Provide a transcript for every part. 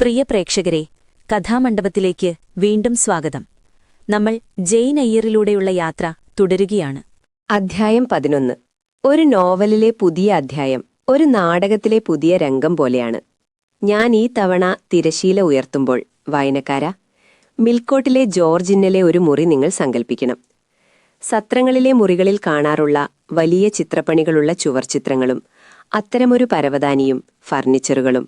പ്രിയ പ്രേക്ഷകരെ, കഥാമണ്ഡപത്തിലേക്ക് വീണ്ടും സ്വാഗതം. നമ്മൾ ജെയിൻ അയ്യറിലൂടെയുള്ള യാത്ര തുടരുകയാണ്. അധ്യായം 11. ഒരു നോവലിലെ പുതിയ അധ്യായം ഒരു നാടകത്തിലെ പുതിയ രംഗം പോലെയാണ്. ഞാൻ ഈ തവണ തിരശീല ഉയർത്തുമ്പോൾ വായനക്കാരാ, മിൽക്കോട്ടിലെ ജോർജിന്നലെ ഒരു മുറി നിങ്ങൾ സങ്കൽപ്പിക്കണം. സത്രങ്ങളിലെ മുറികളിൽ കാണാറുള്ള വലിയ ചിത്രപ്പണികളുള്ള ചുവർച്ചിത്രങ്ങളും അത്തരമൊരു പരവതാനിയും ഫർണിച്ചറുകളും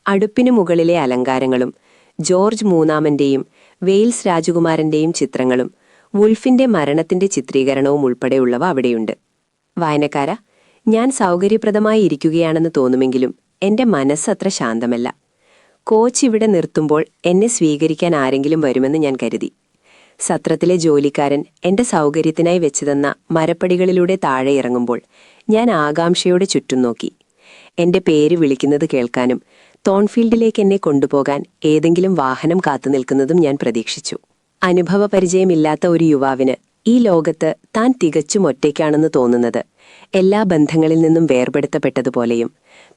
അടുപ്പിനു മുകളിലെ അലങ്കാരങ്ങളും ജോർജ് മൂന്നാമന്റെയും വെയിൽസ് രാജകുമാരന്റെയും ചിത്രങ്ങളും വുൾഫിന്റെ മരണത്തിന്റെ ചിത്രീകരണവും ഉൾപ്പെടെയുള്ളവ അവിടെയുണ്ട്. വായനക്കാരാ, ഞാൻ സൗകര്യപ്രദമായി ഇരിക്കുകയാണെന്ന് തോന്നുമെങ്കിലും എന്റെ മനസ്സത്ര ശാന്തമല്ല. കോച്ച് ഇവിടെ നിർത്തുമ്പോൾ എന്നെ സ്വീകരിക്കാൻ ആരെങ്കിലും വരുമെന്ന് ഞാൻ കരുതി. സത്രത്തിലെ ജോലിക്കാരൻ എന്റെ സൗകര്യത്തിനായി വെച്ചുതന്ന മരപ്പടികളിലൂടെ താഴെ ഇറങ്ങുമ്പോൾ ഞാൻ ആകാംക്ഷയോടെ ചുറ്റും നോക്കി. എന്റെ പേര് വിളിക്കുന്നത് കേൾക്കാനും തോൺഫീൽഡിലേക്ക് എന്നെ കൊണ്ടുപോകാൻ ഏതെങ്കിലും വാഹനം കാത്തുനിൽക്കുന്നതും ഞാൻ പ്രതീക്ഷിച്ചു. അനുഭവപരിചയമില്ലാത്ത ഒരു യുവാവിന് ഈ ലോകത്ത് താൻ തികച്ചും ഒറ്റയ്ക്കാണെന്ന് തോന്നുന്നത് എല്ലാ ബന്ധങ്ങളിൽ നിന്നും വേർപെടുത്തപ്പെട്ടതുപോലെയും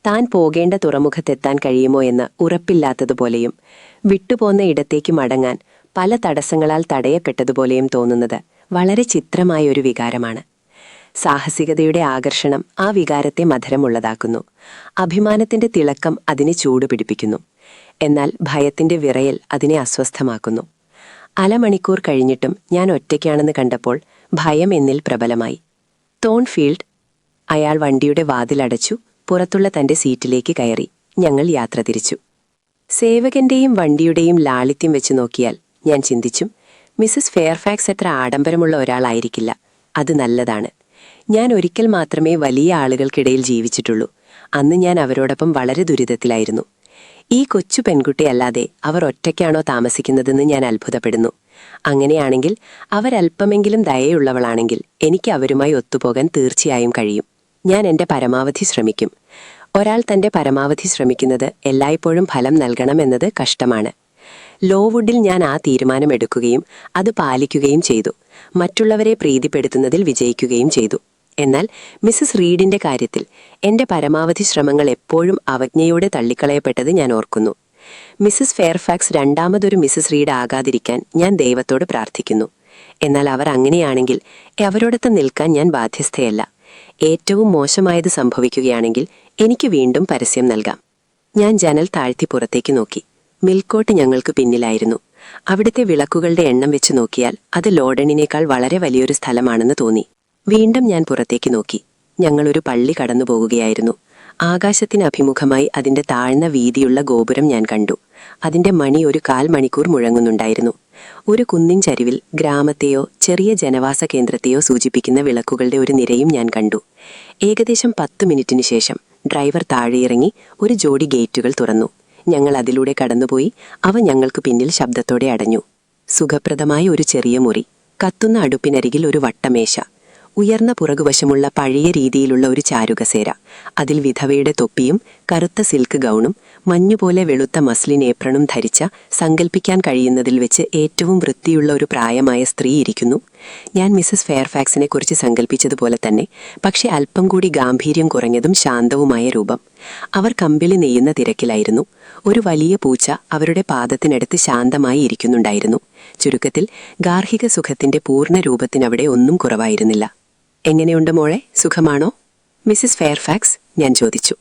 താൻ പോകേണ്ട തുറമുഖത്തെത്താൻ കഴിയുമോ എന്ന് ഉറപ്പില്ലാത്തതുപോലെയും വിട്ടുപോന്ന ഇടത്തേക്ക് മടങ്ങാൻ പല തടസ്സങ്ങളാൽ തടയപ്പെട്ടതുപോലെയും തോന്നുന്നത് വളരെ ചിത്രമായ ഒരു വികാരമാണ്. സാഹസികതയുടെ ആകർഷണം ആ വികാരത്തെ മധുരമുള്ളതാക്കുന്നു. അഭിമാനത്തിന്റെ തിളക്കം അതിനെ ചൂടുപിടിപ്പിക്കുന്നു. എന്നാൽ ഭയത്തിന്റെ വിറയൽ അതിനെ അസ്വസ്ഥമാക്കുന്നു. അരമണിക്കൂർ കഴിഞ്ഞിട്ടും ഞാൻ ഒറ്റയ്ക്കാണെന്ന് കണ്ടപ്പോൾ ഭയം എന്നിൽ പ്രബലമായി. തോൺഫീൽഡ്. അയാൾ വണ്ടിയുടെ വാതിലടച്ചു പുറത്തുള്ള തന്റെ സീറ്റിലേക്ക് കയറി. ഞങ്ങൾ യാത്ര തിരിച്ചു. സേവകന്റെയും വണ്ടിയുടെയും ലാളിത്യം വെച്ച് നോക്കിയാൽ ഞാൻ ചിന്തിച്ചും, മിസസ് ഫെയർഫാക്സ് എത്ര ആഡംബരമുള്ള ഒരാളായിരിക്കില്ല. അത് നല്ലതാണ്. ഞാൻ ഒരിക്കൽ മാത്രമേ വലിയ ആളുകൾക്കിടയിൽ ജീവിച്ചിട്ടുള്ളൂ. അന്ന് ഞാൻ അവരോടൊപ്പം വളരെ ദുരിതത്തിലായിരുന്നു. ഈ കൊച്ചു പെൺകുട്ടിയല്ലാതെ അവർ ഒറ്റയ്ക്കാണോ താമസിക്കുന്നതെന്ന് ഞാൻ അത്ഭുതപ്പെടുന്നു. അങ്ങനെയാണെങ്കിൽ അവരല്പമെങ്കിലും ദയയുള്ളവളാണെങ്കിൽ എനിക്ക് അവരുമായി ഒത്തുപോകാൻ തീർച്ചയായും കഴിയും. ഞാൻ എന്റെ പരമാവധി ശ്രമിക്കും. ഒരാൾ തന്റെ പരമാവധി ശ്രമിക്കുന്നത് എല്ലായ്പ്പോഴും ഫലം നൽകണമെന്നത് കഷ്ടമാണ്. ലോവുഡിൽ ഞാൻ ആ തീരുമാനമെടുക്കുകയും അത് പാലിക്കുകയും ചെയ്തു. മറ്റുള്ളവരെ പ്രീതിപ്പെടുത്തുന്നതിൽ വിജയിക്കുകയും ചെയ്തു. എന്നാൽ മിസസ് റീഡിന്റെ കാര്യത്തിൽ എന്റെ പരമാവധി ശ്രമങ്ങൾ എപ്പോഴും അവജ്ഞയോടെ തള്ളിക്കളയപ്പെട്ടത് ഞാൻ ഓർക്കുന്നു. മിസസ് ഫെയർഫാക്സ് രണ്ടാമതൊരു മിസസ് റീഡ് ആകാതിരിക്കാൻ ഞാൻ ദൈവത്തോട് പ്രാർത്ഥിക്കുന്നു. എന്നാൽ അവർ അങ്ങനെയാണെങ്കിൽ അവരോടൊപ്പം നിൽക്കാൻ ഞാൻ ബാധ്യസ്ഥയല്ല. ഏറ്റവും മോശമായത് സംഭവിക്കുകയാണെങ്കിൽ എനിക്ക് വീണ്ടും പരസ്യം നൽകാം. ഞാൻ ജനൽ താഴ്ത്തി പുറത്തേക്ക് നോക്കി. മിൽക്കോട്ട് ഞങ്ങൾക്ക് പിന്നിലായിരുന്നു. അവിടുത്തെ വിളക്കുകളുടെ എണ്ണം വെച്ച് നോക്കിയാൽ അത് ലോഡണിനേക്കാൾ വളരെ വലിയൊരു സ്ഥലമാണെന്ന് തോന്നി. വീണ്ടും ഞാൻ പുറത്തേക്ക് നോക്കി. ഞങ്ങളൊരു പള്ളി കടന്നുപോകുകയായിരുന്നു. ആകാശത്തിന് അഭിമുഖമായി അതിന്റെ താഴ്ന്ന വീതിയുള്ള ഗോപുരം ഞാൻ കണ്ടു. അതിന്റെ മണി ഒരു 1/4 മണിക്കൂർ മുഴങ്ങുന്നുണ്ടായിരുന്നു. ഒരു കുന്നിൻ ചരിവിൽ ഗ്രാമത്തെയോ ചെറിയ ജനവാസ കേന്ദ്രത്തെയോ സൂചിപ്പിക്കുന്ന വിളക്കുകളുടെ ഒരു നിരയും ഞാൻ കണ്ടു. ഏകദേശം 10 മിനിറ്റിനു ശേഷം ഡ്രൈവർ താഴെയിറങ്ങി ഒരു ജോഡി ഗേറ്റുകൾ തുറന്നു. ഞങ്ങൾ അതിലൂടെ കടന്നുപോയി. അവ ഞങ്ങൾക്ക് പിന്നിൽ ശബ്ദത്തോടെ അടഞ്ഞു. സുഖപ്രദമായ ഒരു ചെറിയ മുറി, കത്തുന്ന അടുപ്പിനരികിൽ ഒരു വട്ടമേശ, ഉയർന്ന പുറകുവശമുള്ള പഴയ രീതിയിലുള്ള ഒരു ചാരുകസേര, അതിൽ വിധവയുടെ തൊപ്പിയും കറുത്ത സിൽക്ക് ഗൗണും മഞ്ഞുപോലെ വെളുത്ത മസ്ലിൻ ഏപ്രണും ധരിച്ച സങ്കൽപ്പിക്കാൻ കഴിയുന്നതിൽ വെച്ച് ഏറ്റവും വൃത്തിയുള്ള ഒരു പ്രായമായ സ്ത്രീ ഇരിക്കുന്നു. ഞാൻ മിസസ് ഫെയർഫാക്സിനെ കുറിച്ച് സങ്കല്പിച്ചതുപോലെ തന്നെ, പക്ഷെ അല്പം കൂടി ഗാംഭീര്യം കുറഞ്ഞതും ശാന്തവുമായ രൂപം. അവർ കമ്പിളി നെയ്യുന്ന തിരക്കിലായിരുന്നു. ഒരു വലിയ പൂച്ച അവരുടെ പാദത്തിനടുത്ത് ശാന്തമായി ഇരിക്കുന്നുണ്ടായിരുന്നു. ചുരുക്കത്തിൽ ഗാർഹിക സുഖത്തിന്റെ പൂർണ്ണ രൂപത്തിനവിടെ ഒന്നും കുറവായിരുന്നില്ല. എങ്ങനെയുണ്ട് മോളെ, സുഖമാണോ മിസസ് ഫെയർഫാക്സ്? ഞാൻ ചോദിച്ചു.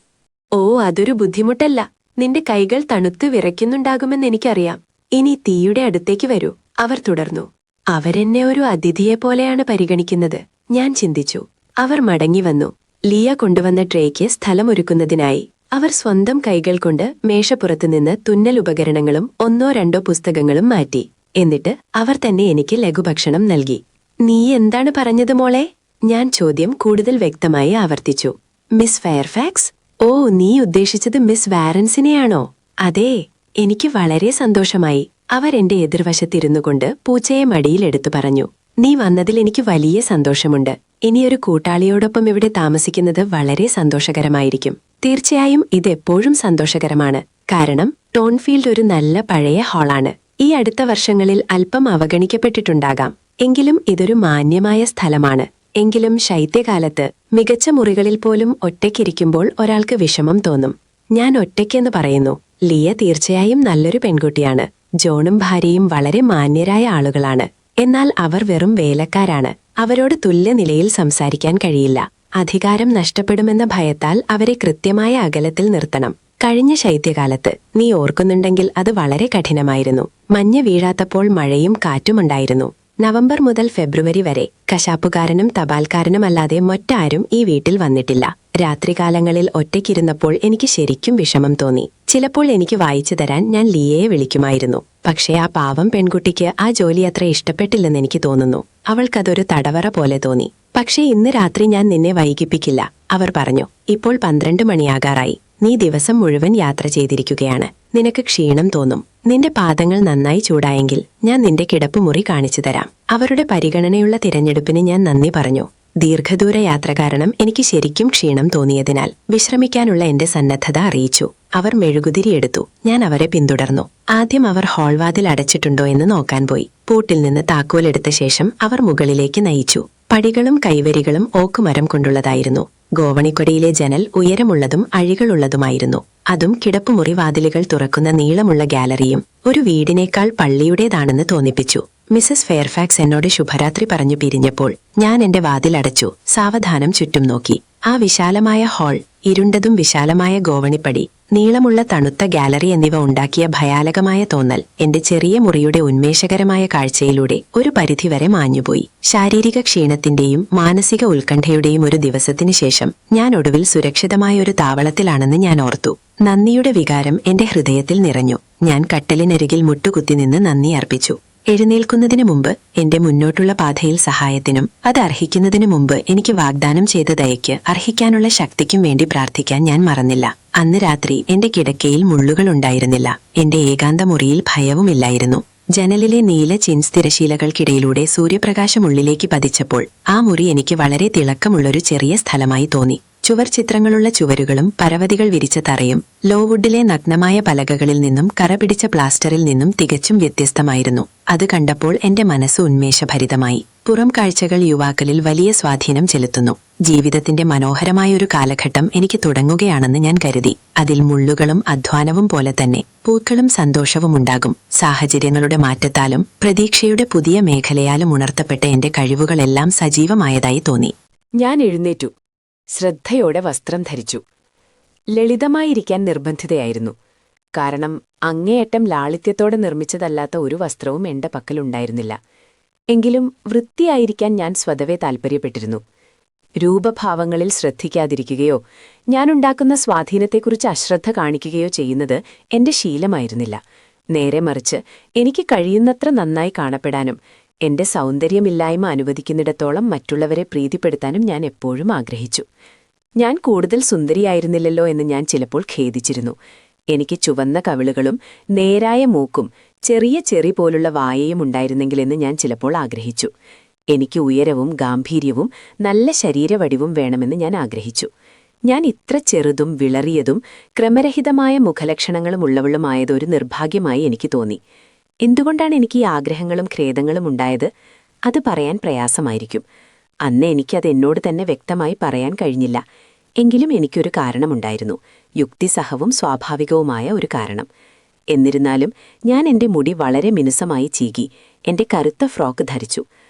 ഓ, അതൊരു ബുദ്ധിമുട്ടല്ല. നിന്റെ കൈകൾ തണുത്ത് വിറയ്ക്കുന്നുണ്ടാകുമെന്ന് എനിക്കറിയാം. ഇനി തീയുടെ അടുത്തേക്ക് വരൂ, അവർ തുടർന്നു. അവരെന്നെ ഒരു അതിഥിയെപ്പോലെയാണ് പരിഗണിക്കുന്നത്, ഞാൻ ചിന്തിച്ചു. അവർ മടങ്ങി വന്നു. ലിയ കൊണ്ടുവന്ന ട്രേക്ക് സ്ഥലമൊരുക്കുന്നതിനായി അവർ സ്വന്തം കൈകൾ കൊണ്ട് മേശപ്പുറത്തുനിന്ന് തുന്നൽ ഉപകരണങ്ങളും 1-2 പുസ്തകങ്ങളും മാറ്റി. എന്നിട്ട് അവർ തന്നെ എനിക്ക് ലഘുഭക്ഷണം നൽകി. നീ എന്താണ് പറഞ്ഞത് മോളെ? ഞാൻ ചോദ്യം കൂടുതൽ വ്യക്തമായി ആവർത്തിച്ചു. Miss Fairfax? ഓ, നീ ഉദ്ദേശിച്ചത് മിസ് വാരൻസിനെയാണോ? അതെ. എനിക്ക് വളരെ സന്തോഷമായി. അവരെന്റെ എതിർവശത്തിരുന്നു കൊണ്ട് പൂച്ചയെ മടിയിലെടുത്തു പറഞ്ഞു. നീ വന്നതിൽ എനിക്ക് വലിയ സന്തോഷമുണ്ട്. ഇനിയൊരു കൂട്ടാളിയോടൊപ്പം ഇവിടെ താമസിക്കുന്നത് വളരെ സന്തോഷകരമായിരിക്കും. തീർച്ചയായും ഇതെപ്പോഴും സന്തോഷകരമാണ്. കാരണം ടോൺഫീൽഡ് ഒരു നല്ല പഴയ ഹാളാണ്. ഈ അടുത്ത വർഷങ്ങളിൽ അല്പം അവഗണിക്കപ്പെട്ടിട്ടുണ്ടാകാം. എങ്കിലും ഇതൊരു മാന്യമായ സ്ഥലമാണ്. എങ്കിലും ശൈത്യകാലത്ത് മികച്ച മുറികളിൽ പോലും ഒറ്റയ്ക്കിരിക്കുമ്പോൾ ഒരാൾക്ക് വിഷമം തോന്നും. ഞാൻ ഒറ്റയ്ക്കെന്ന് പറയുന്നു. ലിയ തീർച്ചയായും നല്ലൊരു പെൺകുട്ടിയാണ്. ജോണും ഭാര്യയും വളരെ മാന്യരായ ആളുകളാണ്. എന്നാൽ അവർ വെറും വേലക്കാരാണ്. അവരോട് തുല്യനിലയിൽ സംസാരിക്കാൻ കഴിയില്ല. അധികാരം നഷ്ടപ്പെടുമെന്ന ഭയത്താൽ അവരെ കൃത്യമായ അകലത്തിൽ നിർത്തണം. കഴിഞ്ഞ ശൈത്യകാലത്ത് നീ ഓർക്കുന്നുണ്ടെങ്കിൽ അത് വളരെ കഠിനമായിരുന്നു. മഞ്ഞ് വീഴാത്തപ്പോൾ മഴയും കാറ്റുമുണ്ടായിരുന്നു. നവംബർ മുതൽ ഫെബ്രുവരി വരെ കശാപ്പുകാരനും തപാൽക്കാരനുമല്ലാതെ മറ്റാരും ഈ വീട്ടിൽ വന്നിട്ടില്ല. രാത്രികാലങ്ങളിൽ ഒറ്റയ്ക്കിരുന്നപ്പോൾ എനിക്ക് ശരിക്കും വിഷമം തോന്നി. ചിലപ്പോൾ എനിക്ക് വായിച്ചു തരാൻ ഞാൻ ലിയയെ വിളിക്കുമായിരുന്നു. പക്ഷേ ആ പാവം പെൺകുട്ടിക്ക് ആ ജോലി അത്ര ഇഷ്ടപ്പെട്ടില്ലെന്ന് എനിക്ക് തോന്നുന്നു. അവൾക്കതൊരു തടവറ പോലെ തോന്നി. പക്ഷേ ഇന്ന് രാത്രി ഞാൻ നിന്നെ വൈകിപ്പിക്കില്ല, അവർ പറഞ്ഞു. ഇപ്പോൾ 12 മണിയാകാറായി. നീ ദിവസം മുഴുവൻ യാത്ര ചെയ്തിരിക്കുകയാണ്. നിനക്ക് ക്ഷീണം തോന്നും. നിന്റെ പാദങ്ങൾ നന്നായി ചൂടായെങ്കിൽ ഞാൻ നിന്റെ കിടപ്പുമുറി കാണിച്ചു തരാം. അവരുടെ പരിഗണനയുള്ള തിരഞ്ഞെടുപ്പിന് ഞാൻ നന്ദി പറഞ്ഞു. ദീർഘദൂര യാത്ര കാരണം എനിക്ക് ശരിക്കും ക്ഷീണം തോന്നിയതിനാൽ വിശ്രമിക്കാനുള്ള എന്റെ സന്നദ്ധത അറിയിച്ചു. അവർ മെഴുകുതിരിയെടുത്തു. ഞാൻ അവരെ പിന്തുടർന്നു. ആദ്യം അവർ ഹാൾവാതിൽ അടച്ചിട്ടുണ്ടോ എന്ന് നോക്കാൻ പോയി. പൂട്ടിൽ നിന്ന് താക്കോലെടുത്ത ശേഷം അവർ മുകളിലേക്ക് നയിച്ചു. പടികളും കൈവരികളും ഓക്കുമരം കൊണ്ടുള്ളതായിരുന്നു. ഗോവണിക്കൊടിയിലെ ജനൽ ഉയരമുള്ളതും അഴികളുള്ളതുമായിരുന്നു. അതും കിടപ്പുമുറി വാതിലുകൾ തുറക്കുന്ന നീളമുള്ള ഗാലറിയും ഒരു വീടിനേക്കാൾ പള്ളിയുടേതാണെന്ന് തോന്നിപ്പിച്ചു. മിസസ് ഫെയർഫാക്സ് എന്നോട് ശുഭരാത്രി പറഞ്ഞു പിരിഞ്ഞപ്പോൾ ഞാൻ എന്റെ വാതിലടച്ചു. സാവധാനം ചുറ്റും നോക്കി. ആ വിശാലമായ ഹാൾ, ഇരുണ്ടതും വിശാലമായ ഗോവണിപ്പടി, നീളമുള്ള തണുത്ത ഗാലറി എന്നിവ ഉണ്ടാക്കിയ ഭയാനകമായ തോന്നൽ എന്റെ ചെറിയ മുറിയുടെ ഉന്മേഷകരമായ കാഴ്ചയിലൂടെ ഒരു പരിധിവരെ മാഞ്ഞുപോയി. ശാരീരിക ക്ഷീണത്തിന്റെയും മാനസിക ഉത്കണ്ഠയുടെയും ഒരു ദിവസത്തിനു ശേഷം ഞാൻ ഒടുവിൽ സുരക്ഷിതമായ ഒരു താവളത്തിലാണെന്ന് ഞാൻ ഓർത്തു. നന്ദിയുടെ വികാരം എന്റെ ഹൃദയത്തിൽ നിറഞ്ഞു. ഞാൻ കട്ടലിനരികിൽ മുട്ടുകുത്തി നിന്ന് നന്ദി അർപ്പിച്ചു. എഴുന്നേൽക്കുന്നതിനു മുമ്പ് എന്റെ മുന്നോട്ടുള്ള പാതയിൽ സഹായത്തിനും അത് അർഹിക്കുന്നതിനു മുമ്പ് എനിക്ക് വാഗ്ദാനം ചെയ്ത ദയയ്ക്ക് അർഹിക്കാനുള്ള ശക്തിക്കും വേണ്ടി പ്രാർത്ഥിക്കാൻ ഞാൻ മറന്നില്ല. അന്ന് രാത്രി എന്റെ കിടക്കയിൽ മുള്ളുകൾ ഉണ്ടായിരുന്നില്ല. എന്റെ ഏകാന്ത മുറിയിൽ ഭയവുമില്ലായിരുന്നു. ജനലിലെ നീല ചിൻസ് തിരശീലകൾക്കിടയിലൂടെ സൂര്യപ്രകാശം ഉള്ളിലേക്ക് പതിച്ചപ്പോൾ ആ മുറി എനിക്ക് വളരെ തിളക്കമുള്ളൊരു ചെറിയ സ്ഥലമായി തോന്നി. ചുവർ ചിത്രങ്ങളുള്ള ചുവരുകളും പരവതികൾ വിരിച്ച തറയും ലോവുഡിലെ നഗ്നമായ പലകകളിൽ നിന്നും കറപിടിച്ച പ്ലാസ്റ്ററിൽ നിന്നും തികച്ചും വ്യത്യസ്തമായിരുന്നു. അത് കണ്ടപ്പോൾ എന്റെ മനസ്സ് ഉന്മേഷഭരിതമായി. പുറം കാഴ്ചകൾ യുവാക്കളിൽ വലിയ സ്വാധീനം ചെലുത്തുന്നു. ജീവിതത്തിന്റെ മനോഹരമായൊരു കാലഘട്ടം എനിക്ക് തുടങ്ങുകയാണെന്ന് ഞാൻ കരുതി. അതിൽ മുള്ളുകളും അധ്വാനവും പോലെ തന്നെ പൂക്കളും സന്തോഷവും ഉണ്ടാകും. സാഹചര്യങ്ങളുടെ മാറ്റത്താലും പ്രതീക്ഷയുടെ പുതിയ മേഖലയാലും ഉണർത്തപ്പെട്ട എന്റെ കഴിവുകളെല്ലാം സജീവമായതായി തോന്നി. ഞാൻ എഴുന്നേറ്റു. ശ്രദ്ധയോടെ വസ്ത്രം ധരിച്ചു. ലളിതമായിരിക്കാൻ നിർബന്ധിതയായിരുന്നു. കാരണം അങ്ങേയറ്റം ലാളിത്യത്തോടെ നിർമ്മിച്ചതല്ലാത്ത ഒരു വസ്ത്രവും എന്റെ പക്കലുണ്ടായിരുന്നില്ല. എങ്കിലും വൃത്തിയായിരിക്കാൻ ഞാൻ സ്വതവേ താൽപ്പര്യപ്പെട്ടിരുന്നു. രൂപഭാവങ്ങളിൽ ശ്രദ്ധിക്കാതിരിക്കുകയോ ഞാനുണ്ടാക്കുന്ന സ്വാധീനത്തെക്കുറിച്ച് അശ്രദ്ധ കാണിക്കുകയോ ചെയ്യുന്നത് എന്റെ ശീലമായിരുന്നില്ല. നേരെ മറിച്ച് എനിക്ക് കഴിയുന്നത്ര നന്നായി കാണപ്പെടാനും എന്റെ സൗന്ദര്യമില്ലായ്മ അനുവദിക്കുന്നിടത്തോളം മറ്റുള്ളവരെ പ്രീതിപ്പെടുത്താനും ഞാൻ എപ്പോഴും ആഗ്രഹിച്ചു. ഞാൻ കൂടുതൽ സുന്ദരിയായിരുന്നില്ലല്ലോ എന്ന് ഞാൻ ചിലപ്പോൾ ഖേദിച്ചിരുന്നു. എനിക്ക് ചുവന്ന കവിളുകളും നേരായ മൂക്കും ചെറിയ ചെറി പോലുള്ള വായയും ഉണ്ടായിരുന്നെങ്കിലെന്ന് ഞാൻ ചിലപ്പോൾ ആഗ്രഹിച്ചു. എനിക്ക് ഉയരവും ഗാംഭീര്യവും നല്ല ശരീരവടിവും വേണമെന്ന് ഞാൻ ആഗ്രഹിച്ചു. ഞാൻ ഇത്ര ചെറുതും വിളറിയതും ക്രമരഹിതമായ മുഖലക്ഷണങ്ങളും ഉള്ളവളുമായതൊരു നിർഭാഗ്യമായി എനിക്ക് തോന്നി. എന്തുകൊണ്ടാണ് എനിക്ക് ഈ ആഗ്രഹങ്ങളും ഖേദങ്ങളും ഉണ്ടായത്? അത് പറയാൻ പ്രയാസമായിരിക്കും. അന്ന് എനിക്കത് എന്നോട് തന്നെ വ്യക്തമായി പറയാൻ കഴിഞ്ഞില്ല. എങ്കിലും എനിക്കൊരു കാരണമുണ്ടായിരുന്നു. യുക്തിസഹവും സ്വാഭാവികവുമായ ഒരു കാരണം. എന്നിരുന്നാലും ഞാൻ എന്റെ മുടി വളരെ മിനുസമായി ചീകി എന്റെ കറുത്ത ഫ്രോക്ക് ധരിച്ചു.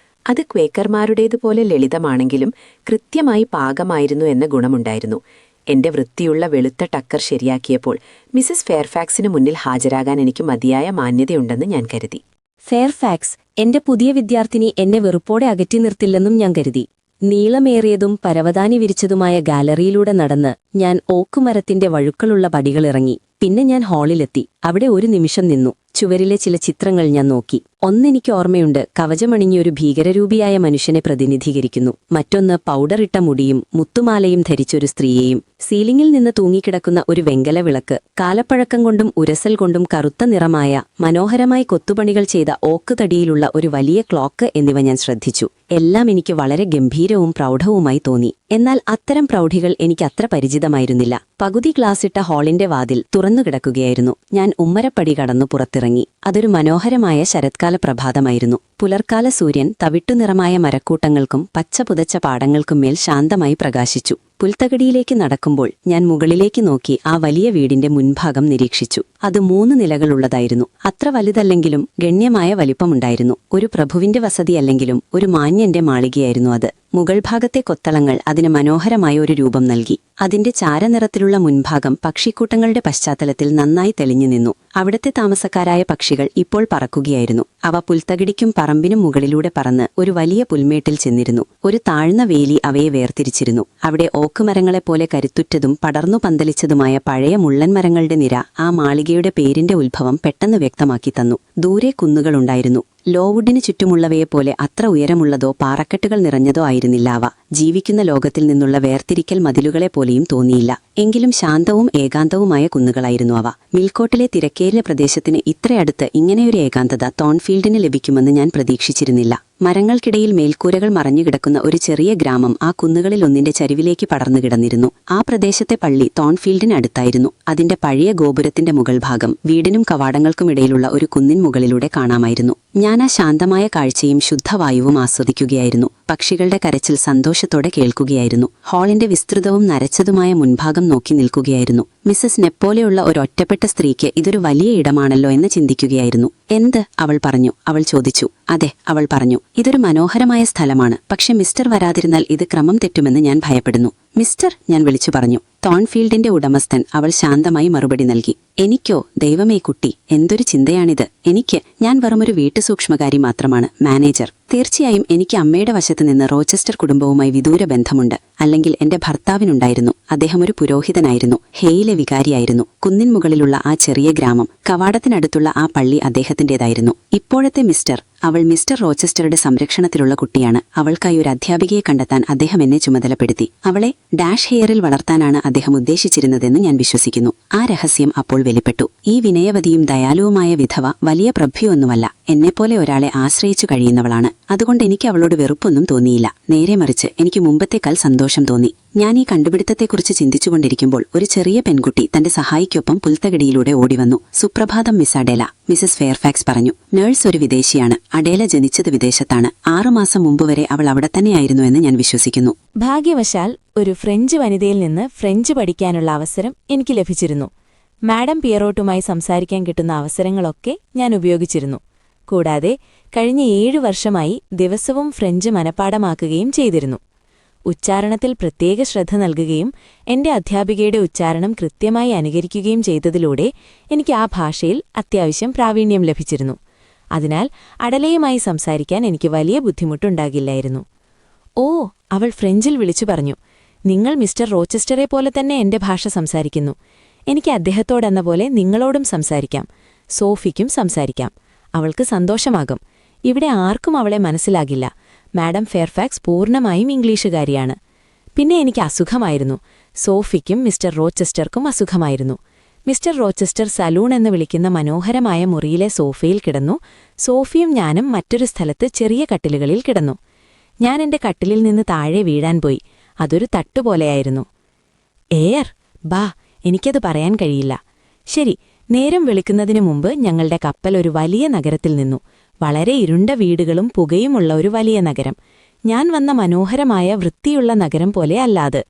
അത് ക്വേക്കർമാരുടേതുപോലെ ലളിതമാണെങ്കിലും കൃത്യമായി പാകമായിരുന്നു എന്ന ഗുണമുണ്ടായിരുന്നു. എന്റെ വൃത്തിയുള്ള വെളുത്ത ടക്കർ ശരിയാക്കിയപ്പോൾ മിസസ് ഫെയർഫാക്സിന് മുന്നിൽ ഹാജരാകാൻ എനിക്ക് മതിയായ മാന്യതയുണ്ടെന്ന് ഞാൻ കരുതി. ഫെയർഫാക്സ് എന്റെ പുതിയ വിദ്യാർത്ഥിനി എന്നെ വെറുപ്പോടെ അകറ്റി നിർത്തില്ലെന്നും ഞാൻ കരുതി. നീളമേറിയതും പരവതാനി വിരിച്ചതുമായ ഗാലറിയിലൂടെ നടന്ന് ഞാൻ ഓക്കുമരത്തിന്റെ വഴുക്കളുള്ള പടികളിറങ്ങി. പിന്നെ ഞാൻ ഹാളിലെത്തി. അവിടെ ഒരു നിമിഷം നിന്നു. ചുവരിലെ ചില ചിത്രങ്ങൾ ഞാൻ നോക്കി. ഒന്നെനിക്ക് ഓർമ്മയുണ്ട്, കവചമണിഞ്ഞൊരു ഭീകരരൂപിയായ മനുഷ്യനെ പ്രതിനിധീകരിക്കുന്നു. മറ്റൊന്ന് പൗഡറിട്ട മുടിയും മുത്തുമാലയും ധരിച്ചൊരു സ്ത്രീയെയും. സീലിംഗിൽ നിന്ന് തൂങ്ങിക്കിടക്കുന്ന ഒരു വെങ്കല വിളക്ക്, കാലപ്പഴക്കം കൊണ്ടും ഉരസൽ കൊണ്ടും കറുത്ത നിറമായ മനോഹരമായി കൊത്തുപണികൾ ചെയ്ത ഓക്ക് തടിയിലുള്ള ഒരു വലിയ ക്ലോക്ക് എന്നിവ ഞാൻ ശ്രദ്ധിച്ചു. എല്ലാം എനിക്ക് വളരെ ഗംഭീരവും പ്രൗഢവുമായി തോന്നി. എന്നാൽ അത്തരം പ്രൗഢികൾ എനിക്ക് അത്ര പരിചിതമായിരുന്നില്ല. പകുതി ഗ്ലാസിട്ട ഹാളിന്റെ വാതിൽ തുറന്നുകിടക്കുകയായിരുന്നു. ഞാൻ ഉമ്മരപ്പടി കടന്നു പുറത്തിറങ്ങി. അതൊരു മനോഹരമായ ശരത്കാല പ്രഭാതമായിരുന്നു. പുലർക്കാല സൂര്യൻ തവിട്ടുനിറമായ മരക്കൂട്ടങ്ങൾക്കും പച്ച പുതച്ച പാടങ്ങൾക്കും മേൽ ശാന്തമായി പ്രകാശിച്ചു. പുൽത്തകടിയിലേക്ക് നടക്കുമ്പോൾ ഞാൻ മുകളിലേക്ക് നോക്കി ആ വലിയ വീടിന്റെ മുൻഭാഗം നിരീക്ഷിച്ചു. അത് 3 നിലകളുള്ളതായിരുന്നു. അത്ര വലുതല്ലെങ്കിലും ഗണ്യമായ വലിപ്പമുണ്ടായിരുന്നു. ഒരു പ്രഭുവിന്റെ വസതിയല്ലെങ്കിലും ഒരു മാന്യന്റെ മാളികയായിരുന്നു അത്. മുകൾ ഭാഗത്തെ കൊത്തളങ്ങൾ അതിന് മനോഹരമായ ഒരു രൂപം നൽകി. അതിന്റെ ചാരനിറത്തിലുള്ള മുൻഭാഗം പക്ഷിക്കൂട്ടങ്ങളുടെ പശ്ചാത്തലത്തിൽ നന്നായി തെളിഞ്ഞു നിന്നു. അവിടത്തെ താമസക്കാരായ പക്ഷികൾ ഇപ്പോൾ പറക്കുകയായിരുന്നു. അവ പുൽത്തകിടിക്കും പറമ്പിനും മുകളിലൂടെ പറന്ന് ഒരു വലിയ പുൽമേട്ടിൽ ചെന്നിരുന്നു. ഒരു താഴ്ന്ന വേലി അവയെ വേർതിരിച്ചിരുന്നു. അവിടെ ഓക്കുമരങ്ങളെപ്പോലെ കരുത്തുറ്റതും പടർന്നു പന്തലിച്ചതുമായ പഴയ മുള്ളൻമരങ്ങളുടെ നിര ആ മാളികയുടെ പേരിന്റെ ഉത്ഭവം പെട്ടെന്ന് വ്യക്തമാക്കി തന്നു. ദൂരെ കുന്നുകളുണ്ടായിരുന്നു. ലോവുഡിന് ചുറ്റുമുള്ളവയെപ്പോലെ അത്ര ഉയരമുള്ളതോ പാറക്കെട്ടുകൾ നിറഞ്ഞതോ ആയിരുന്നില്ല അവ. ജീവിക്കുന്ന ലോകത്തിൽ നിന്നുള്ള വേർതിരിക്കൽ മതിലുകളെപ്പോലെയും തോന്നിയില്ല. എങ്കിലും ശാന്തവും ഏകാന്തവുമായ കുന്നുകളായിരുന്നു അവ. മിൽക്കോട്ടിലെ തിരക്കേറിയ പ്രദേശത്തിന് ഇത്രയടുത്ത് ഇങ്ങനെയൊരു ഏകാന്തത തോൺഫീൽഡിന് ലഭിക്കുമെന്ന് ഞാൻ പ്രതീക്ഷിച്ചിരുന്നില്ല. മരങ്ങൾക്കിടയിൽ മേൽക്കൂരകൾ മറഞ്ഞുകിടക്കുന്ന ഒരു ചെറിയ ഗ്രാമം ആ കുന്നുകളിൽ ഒന്നിന്റെ ചരിവിലേക്ക് പടർന്നു കിടന്നിരുന്നു. ആ പ്രദേശത്തെ പള്ളി തോൺഫീൽഡിന് അടുത്തായിരുന്നു. അതിന്റെ പഴയ ഗോപുരത്തിന്റെ മുകൾ ഭാഗം വീടിനും കവാടങ്ങൾക്കുമിടയിലുള്ള ഒരു കുന്നിൻ മുകളിലൂടെ കാണാമായിരുന്നു. ഞാൻ ആ ശാന്തമായ കാഴ്ചയും ശുദ്ധവായുവും ആസ്വദിക്കുകയായിരുന്നു. പക്ഷികളുടെ കരച്ചിൽ സന്തോഷത്തോടെ കേൾക്കുകയായിരുന്നു. ഹാളിന്റെ വിസ്തൃതവും നരച്ചതുമായ മുൻഭാഗം നോക്കി നിൽക്കുകയായിരുന്നു. മിസസ് നെപ്പോലെയുള്ള ഒരൊറ്റപ്പെട്ട സ്ത്രീക്ക് ഇതൊരു വലിയ ഇടമാണല്ലോ എന്ന് ചിന്തിക്കുകയായിരുന്നു. എന്ത്? അവൾ പറഞ്ഞു. അവൾ ചോദിച്ചു. അതെ, അവൾ പറഞ്ഞു. ഇതൊരു മനോഹരമായ സ്ഥലമാണ്. പക്ഷെ മിസ്റ്റർ വരാതിരുന്നാൽ ഇത് ക്രമം തെറ്റുമെന്ന് ഞാൻ ഭയപ്പെടുന്നു. മിസ്റ്റർ, ഞാൻ വിളിച്ചു പറഞ്ഞു. തോൺഫീൽഡിന്റെ ഉടമസ്ഥൻ അവൾ ശാന്തമായി മറുപടി നൽകി. എനിക്കോ? ദൈവമേ കുട്ടി, എന്തൊരു ചിന്തയാണിത്. ഞാൻ വെറുമൊരു വീട്ടുസൂക്ഷ്മകാരി മാത്രമാണ്, മാനേജർ. തീർച്ചയായും എനിക്ക് അമ്മയുടെ വശത്ത് നിന്ന് റോച്ചസ്റ്റർ കുടുംബവുമായി വിദൂര ബന്ധമുണ്ട്. അല്ലെങ്കിൽ എന്റെ ഭർത്താവിനുണ്ടായിരുന്നു. അദ്ദേഹം ഒരു പുരോഹിതനായിരുന്നു. ഹേയിലെ വികാരിയായിരുന്നു. കുന്നിൻ മുകളിലുള്ള ആ ചെറിയ ഗ്രാമം, കവാടത്തിനടുത്തുള്ള ആ പള്ളി അദ്ദേഹത്തിന്റേതായിരുന്നു. ഇപ്പോഴത്തെ മിസ്റ്റർ, അവൾ മിസ്റ്റർ റോച്ചസ്റ്ററുടെ സംരക്ഷണത്തിലുള്ള കുട്ടിയാണ്. അവൾക്കായി ഒരു അധ്യാപികയെ കണ്ടെത്താൻ അദ്ദേഹം എന്നെ ചുമതലപ്പെടുത്തി. അവളെ ഡാഷ് ഹെയറിൽ വളർത്താനാണ് അദ്ദേഹം ഉദ്ദേശിച്ചിരുന്നതെന്ന് ഞാൻ വിശ്വസിക്കുന്നു. ആ രഹസ്യം അപ്പോൾ വെളിപ്പെട്ടു. ഈ വിനയവതിയും ദയാലുവുമായ വിധവ വലിയ പ്രഭ്യൊന്നുമല്ല. എന്നെപ്പോലെ ഒരാളെ ആശ്രയിച്ചു കഴിയുന്നവളാണ്. അതുകൊണ്ട് എനിക്ക് അവളോട് വെറുപ്പൊന്നും തോന്നിയില്ല. നേരെ മറിച്ച് എനിക്ക് മുമ്പത്തേക്കാൾ സന്തോഷം തോന്നി. ഞാൻ ഈ കണ്ടുപിടുത്തത്തെക്കുറിച്ച് ചിന്തിച്ചുകൊണ്ടിരിക്കുമ്പോൾ ഒരു ചെറിയ പെൺകുട്ടി തന്റെ സഹായിക്കൊപ്പം പുൽത്തകടിയിലൂടെ ഓടിവന്നു. സുപ്രഭാതം മിസ് അഡേല, മിസസ് ഫെയർഫാക്സ് പറഞ്ഞു. നഴ്സ് ഒരു വിദേശിയാണ്. അഡേല ജനിച്ചത് വിദേശത്താണ്. 6 മാസം മുമ്പ് വരെ അവൾ അവിടെ തന്നെയായിരുന്നു എന്ന് ഞാൻ വിശ്വസിക്കുന്നു. ഭാഗ്യവശാൽ ഒരു ഫ്രഞ്ച് വനിതയിൽ നിന്ന് ഫ്രഞ്ച് പഠിക്കാനുള്ള അവസരം എനിക്ക് ലഭിച്ചിരുന്നു. മാഡം പിയറോട്ടുമായി സംസാരിക്കാൻ കിട്ടുന്ന അവസരങ്ങളൊക്കെ ഞാൻ ഉപയോഗിച്ചിരുന്നു. കൂടാതെ കഴിഞ്ഞ 7 വർഷമായി ദിവസവും ഫ്രഞ്ച് മനഃപ്പാടമാക്കുകയും ചെയ്തിരുന്നു. ഉച്ചാരണത്തിൽ പ്രത്യേക ശ്രദ്ധ നൽകുകയും എന്റെ അധ്യാപികയുടെ ഉച്ചാരണം കൃത്യമായി അനുകരിക്കുകയും ചെയ്തതിലൂടെ എനിക്ക് ആ ഭാഷയിൽ അത്യാവശ്യം പ്രാവീണ്യം ലഭിച്ചിരുന്നു. അതിനാൽ അഡലയുമായി സംസാരിക്കാൻ എനിക്ക് വലിയ ബുദ്ധിമുട്ടുണ്ടാകില്ലായിരുന്നു. ഓ, അവൾ ഫ്രഞ്ചിൽ വിളിച്ചു പറഞ്ഞു. നിങ്ങൾ മിസ്റ്റർ റോച്ചസ്റ്ററെ പോലെ തന്നെ എന്റെ ഭാഷ സംസാരിക്കുന്നു. എനിക്ക് അദ്ദേഹത്തോടെന്ന പോലെ നിങ്ങളോടും സംസാരിക്കാം. സോഫിക്കും സംസാരിക്കാം. അവൾക്ക് സന്തോഷമാകും. ഇവിടെ ആർക്കും അവളെ മനസ്സിലാകില്ല. മാഡം ഫെയർഫാക്സ് പൂർണ്ണമായും ഇംഗ്ലീഷുകാരിയാണ്. പിന്നെ എനിക്ക് അസുഖമായിരുന്നു. സോഫിക്കും മിസ്റ്റർ റോച്ചസ്റ്റർക്കും അസുഖമായിരുന്നു. മിസ്റ്റർ റോച്ചസ്റ്റർ സലൂൺ എന്ന് വിളിക്കുന്ന മനോഹരമായ മുറിയിലെ സോഫയിൽ കിടന്നു. സോഫിയും ഞാനും മറ്റൊരു സ്ഥലത്ത് ചെറിയ കട്ടിലുകളിൽ കിടന്നു. ഞാൻ എന്റെ കട്ടിലിൽ നിന്ന് താഴെ വീഴാൻ പോയി. അതൊരു തട്ടുപോലെയായിരുന്നു. എയർ, ബാ, എനിക്കത് പറയാൻ കഴിയില്ല. ശരി, നേരം വെളുക്കുന്നതിനു മുമ്പ് ഞങ്ങളുടെ കപ്പൽ ഒരു വലിയ നഗരത്തിൽ നിന്നു. വളരെ ഇരുണ്ട വീടുകളും പുകയുമുള്ള ഒരു വലിയ നഗരം. ഞാൻ വന്ന മനോഹരമായ വൃത്തിയുള്ള നഗരം പോലെ അല്ലാതെ.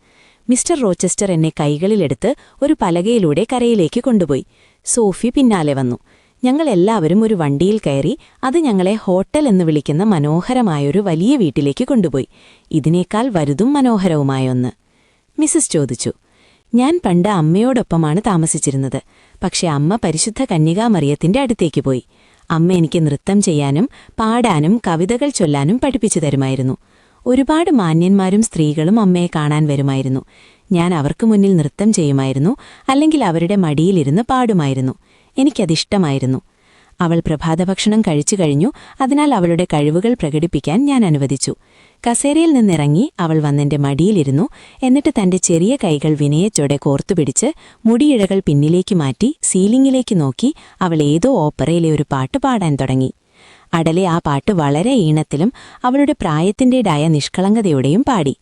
മിസ്റ്റർ റോച്ചസ്റ്റർ എന്നെ കൈകളിലെടുത്ത് ഒരു പലകയിലൂടെ കരയിലേക്ക് കൊണ്ടുപോയി. സോഫി പിന്നാലെ വന്നു. ഞങ്ങൾ എല്ലാവരും ഒരു വണ്ടിയിൽ കയറി. അത് ഞങ്ങളെ ഹോട്ടൽ എന്ന് വിളിക്കുന്ന മനോഹരമായൊരു വലിയ വീട്ടിലേക്ക് കൊണ്ടുപോയി. ഇതിനേക്കാൾ വലുതും മനോഹരവുമായ ഒന്ന്. മിസസ് ചോദിച്ചു. ഞാൻ പണ്ട് അമ്മയോടൊപ്പമാണ് താമസിച്ചിരുന്നത്. പക്ഷെ അമ്മ പരിശുദ്ധ കന്യകാമറിയത്തിന്റെ അടുത്തേക്ക് പോയി. അമ്മ എനിക്ക് നൃത്തം ചെയ്യാനും പാടാനും കവിതകൾ ചൊല്ലാനും പഠിപ്പിച്ചു തരുമായിരുന്നു. ഒരുപാട് മാന്യന്മാരും സ്ത്രീകളും അമ്മയെ കാണാൻ വരുമായിരുന്നു. ഞാൻ അവർക്ക് മുന്നിൽ നൃത്തം ചെയ്യുമായിരുന്നു, അല്ലെങ്കിൽ അവരുടെ മടിയിലിരുന്ന് പാടുമായിരുന്നു. എനിക്കതിഷ്ടമായിരുന്നു. അവൾ പ്രഭാതഭക്ഷണം കഴിച്ചു കഴിഞ്ഞു. അതിനാൽ അവളുടെ കഴിവുകൾ പ്രകടിപ്പിക്കാൻ ഞാൻ അനുവദിച്ചു. കസേരയിൽ നിന്നിറങ്ങി അവൾ വന്നെന്റെ മടിയിലിരുന്നു. എന്നിട്ട് തന്റെ ചെറിയ കൈകൾ വിനയച്ചോടെ കോർത്തുപിടിച്ച് മുടിയിഴകൾ പിന്നിലേക്ക് മാറ്റി സീലിംഗിലേക്ക് നോക്കി അവൾ ഏതോ ഓപ്പറയിലെ ഒരു പാട്ട് പാടാൻ തുടങ്ങി. അടലെ ആ പാട്ട് വളരെ ഈണത്തിലും അവളുടെ പ്രായത്തിൻ്റെതായ നിഷ്കളങ്കതയോടെയും പാടി.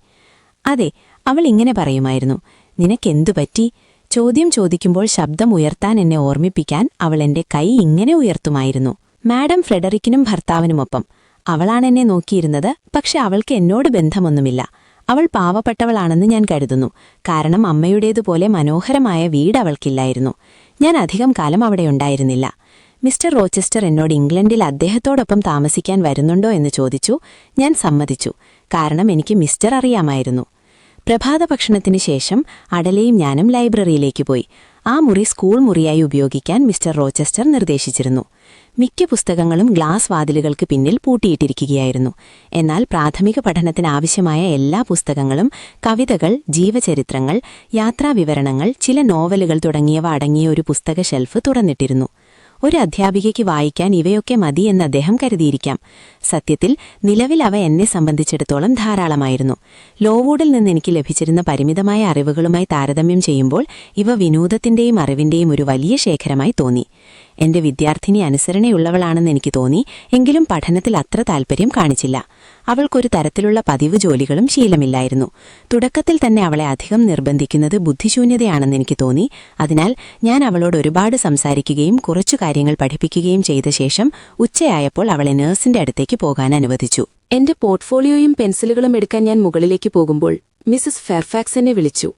അതെ, അവൾ ഇങ്ങനെ പറയുമായിരുന്നു. നിനക്കെന്തു പറ്റി? ചോദ്യം ചോദിക്കുമ്പോൾ ശബ്ദം ഉയർത്താൻ എന്നെ ഓർമ്മിപ്പിക്കാൻ അവൾ എന്റെ കൈ ഇങ്ങനെ ഉയർത്തുമായിരുന്നു. മാഡം ഫ്രെഡറിക്കിനും ഭർത്താവിനുമൊപ്പം. അവളാണെന്നെ നോക്കിയിരുന്നത്. പക്ഷെ അവൾക്ക് എന്നോട് ബന്ധമൊന്നുമില്ല. അവൾ പാവപ്പെട്ടവളാണെന്ന് ഞാൻ കരുതുന്നു, കാരണം അമ്മയുടേതുപോലെ മനോഹരമായ വീട് അവൾക്കില്ലായിരുന്നു. ഞാൻ അധികം കാലം അവിടെയുണ്ടായിരുന്നില്ല. മിസ്റ്റർ റോച്ചസ്റ്റർ എന്നോട് ഇംഗ്ലണ്ടിൽ അദ്ദേഹത്തോടൊപ്പം താമസിക്കാൻ വരുന്നുണ്ടോ എന്ന് ചോദിച്ചു. ഞാൻ സമ്മതിച്ചു, കാരണം എനിക്ക് മിസ്റ്റർ അറിയാമായിരുന്നു. പ്രഭാത ഭക്ഷണത്തിന് ശേഷം അടലയും ഞാനും ലൈബ്രറിയിലേക്ക് പോയി. ആ മുറി സ്കൂൾ മുറിയായി ഉപയോഗിക്കാൻ മിസ്റ്റർ റോച്ചസ്റ്റർ നിർദ്ദേശിച്ചിരുന്നു. മിക്ക പുസ്തകങ്ങളും ഗ്ലാസ് വാതിലുകൾക്ക് പിന്നിൽ പൂട്ടിയിട്ടിരിക്കുകയായിരുന്നു. എന്നാൽ പ്രാഥമിക പഠനത്തിനാവശ്യമായ എല്ലാ പുസ്തകങ്ങളും, കവിതകൾ, ജീവചരിത്രങ്ങൾ, യാത്രാവിവരണങ്ങൾ, ചില നോവലുകൾ തുടങ്ങിയവ അടങ്ങിയ ഒരു പുസ്തക ഷെൽഫ് തുറന്നിട്ടിരുന്നു. ഒരു അധ്യാപികയ്ക്ക് വായിക്കാൻ ഇവയൊക്കെ മതിയെന്ന് അദ്ദേഹം കരുതിയിരിക്കാം. സത്യത്തിൽ നിലവിൽ അവ എന്നെ സംബന്ധിച്ചിടത്തോളം ധാരാളമായിരുന്നു. ലോവൂഡിൽ നിന്ന് എനിക്ക് ലഭിച്ചിരുന്ന പരിമിതമായ അറിവുകളുമായി താരതമ്യം ചെയ്യുമ്പോൾ ഇവ വിനോദത്തിന്റെയും അറിവിന്റെയും ഒരു വലിയ ശേഖരമായി തോന്നി. എന്റെ വിദ്യാർത്ഥിനി അനുസരണയുള്ളവളാണെന്ന് എനിക്ക് തോന്നി, എങ്കിലും പഠനത്തിൽ അത്ര താൽപ്പര്യം കാണിച്ചില്ല. അവൾക്കൊരു തരത്തിലുള്ള പതിവ് ജോലികളും ശീലമില്ലായിരുന്നു. തുടക്കത്തിൽ തന്നെ അവളെ അധികം നിർബന്ധിക്കുന്നത് ബുദ്ധിശൂന്യതയാണെന്ന് എനിക്ക് തോന്നി. അതിനാൽ ഞാൻ അവളോട് ഒരുപാട് സംസാരിക്കുകയും കുറച്ചു കാര്യങ്ങൾ പഠിപ്പിക്കുകയും ചെയ്ത ശേഷം ഉച്ചയായപ്പോൾ അവളെ നഴ്സിന്റെ അടുത്തേക്ക് പോകാൻ അനുവദിച്ചു. എന്റെ പോർട്ട്ഫോളിയോയും പെൻസിലുകളും എടുക്കാൻ ഞാൻ മുകളിലേക്ക് പോകുമ്പോൾ മിസസ് ഫെയർഫാക്സ് എന്നെ വിളിച്ചു.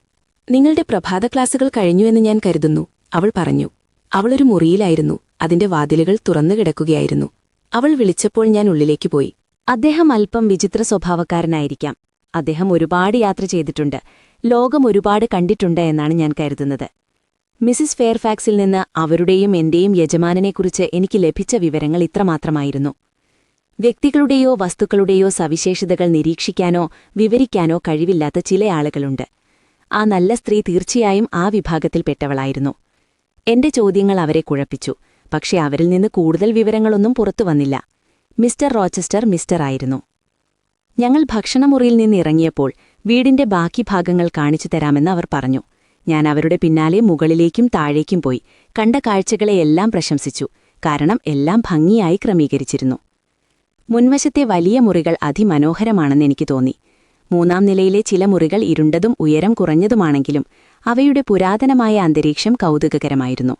നിങ്ങളുടെ പ്രഭാത ക്ലാസുകൾ കഴിഞ്ഞു എന്ന് ഞാൻ കരുതുന്നു, അവൾ പറഞ്ഞു. അവളൊരു മുറിയിലായിരുന്നു. അതിന്റെ വാതിലുകൾ തുറന്നു കിടക്കുകയായിരുന്നു. അവൾ വിളിച്ചപ്പോൾ ഞാൻ ഉള്ളിലേക്ക് പോയി. അദ്ദേഹം അല്പം വിചിത്ര സ്വഭാവക്കാരനായിരിക്കാം. അദ്ദേഹം ഒരുപാട് യാത്ര ചെയ്തിട്ടുണ്ട്, ലോകം ഒരുപാട് കണ്ടിട്ടുണ്ട് എന്നാണ് ഞാൻ കരുതുന്നത്. മിസിസ് ഫെയർഫാക്സിൽ നിന്ന് അവരുടെയും എന്റെയും യജമാനനെക്കുറിച്ച് എനിക്ക് ലഭിച്ച വിവരങ്ങൾ ഇത്രമാത്രമായിരുന്നു. വ്യക്തികളുടെയോ വസ്തുക്കളുടെയോ സവിശേഷതകൾ നിരീക്ഷിക്കാനോ വിവരിക്കാനോ കഴിവില്ലാത്ത ചില ആളുകളുണ്ട്. ആ നല്ല സ്ത്രീ തീർച്ചയായും ആ വിഭാഗത്തിൽപ്പെട്ടവളായിരുന്നു. എന്റെ ചോദ്യങ്ങൾ അവരെ കുഴപ്പിച്ചു, പക്ഷെ അവരിൽ നിന്ന് കൂടുതൽ വിവരങ്ങളൊന്നും പുറത്തുവന്നില്ല. മിസ്റ്റർ റോച്ചസ്റ്റർ മിസ്റ്റർ ആയിരുന്നു. ഞങ്ങൾ ഭക്ഷണമുറിയിൽ നിന്ന് ഇറങ്ങിയപ്പോൾ വീടിന്റെ ബാക്കി ഭാഗങ്ങൾ കാണിച്ചു തരാമെന്ന് അവർ പറഞ്ഞു. ഞാൻ അവരുടെ പിന്നാലെ മുകളിലേക്കും താഴേക്കും പോയി. കണ്ട കാഴ്ചകളെയെല്ലാം പ്രശംസിച്ചു, കാരണം എല്ലാം ഭംഗിയായി ക്രമീകരിച്ചിരുന്നു. മുൻവശത്തെ വലിയ മുറികൾ അതിമനോഹരമാണെന്ന് എനിക്ക് തോന്നി. മൂന്നാം നിലയിലെ ചില മുറികൾ ഇരുണ്ടതും ഉയരം കുറഞ്ഞതുമാണെങ്കിലും അവയുടെ പുരാതനമായ അന്തരീക്ഷം കൗതുകകരമായിരുന്നു.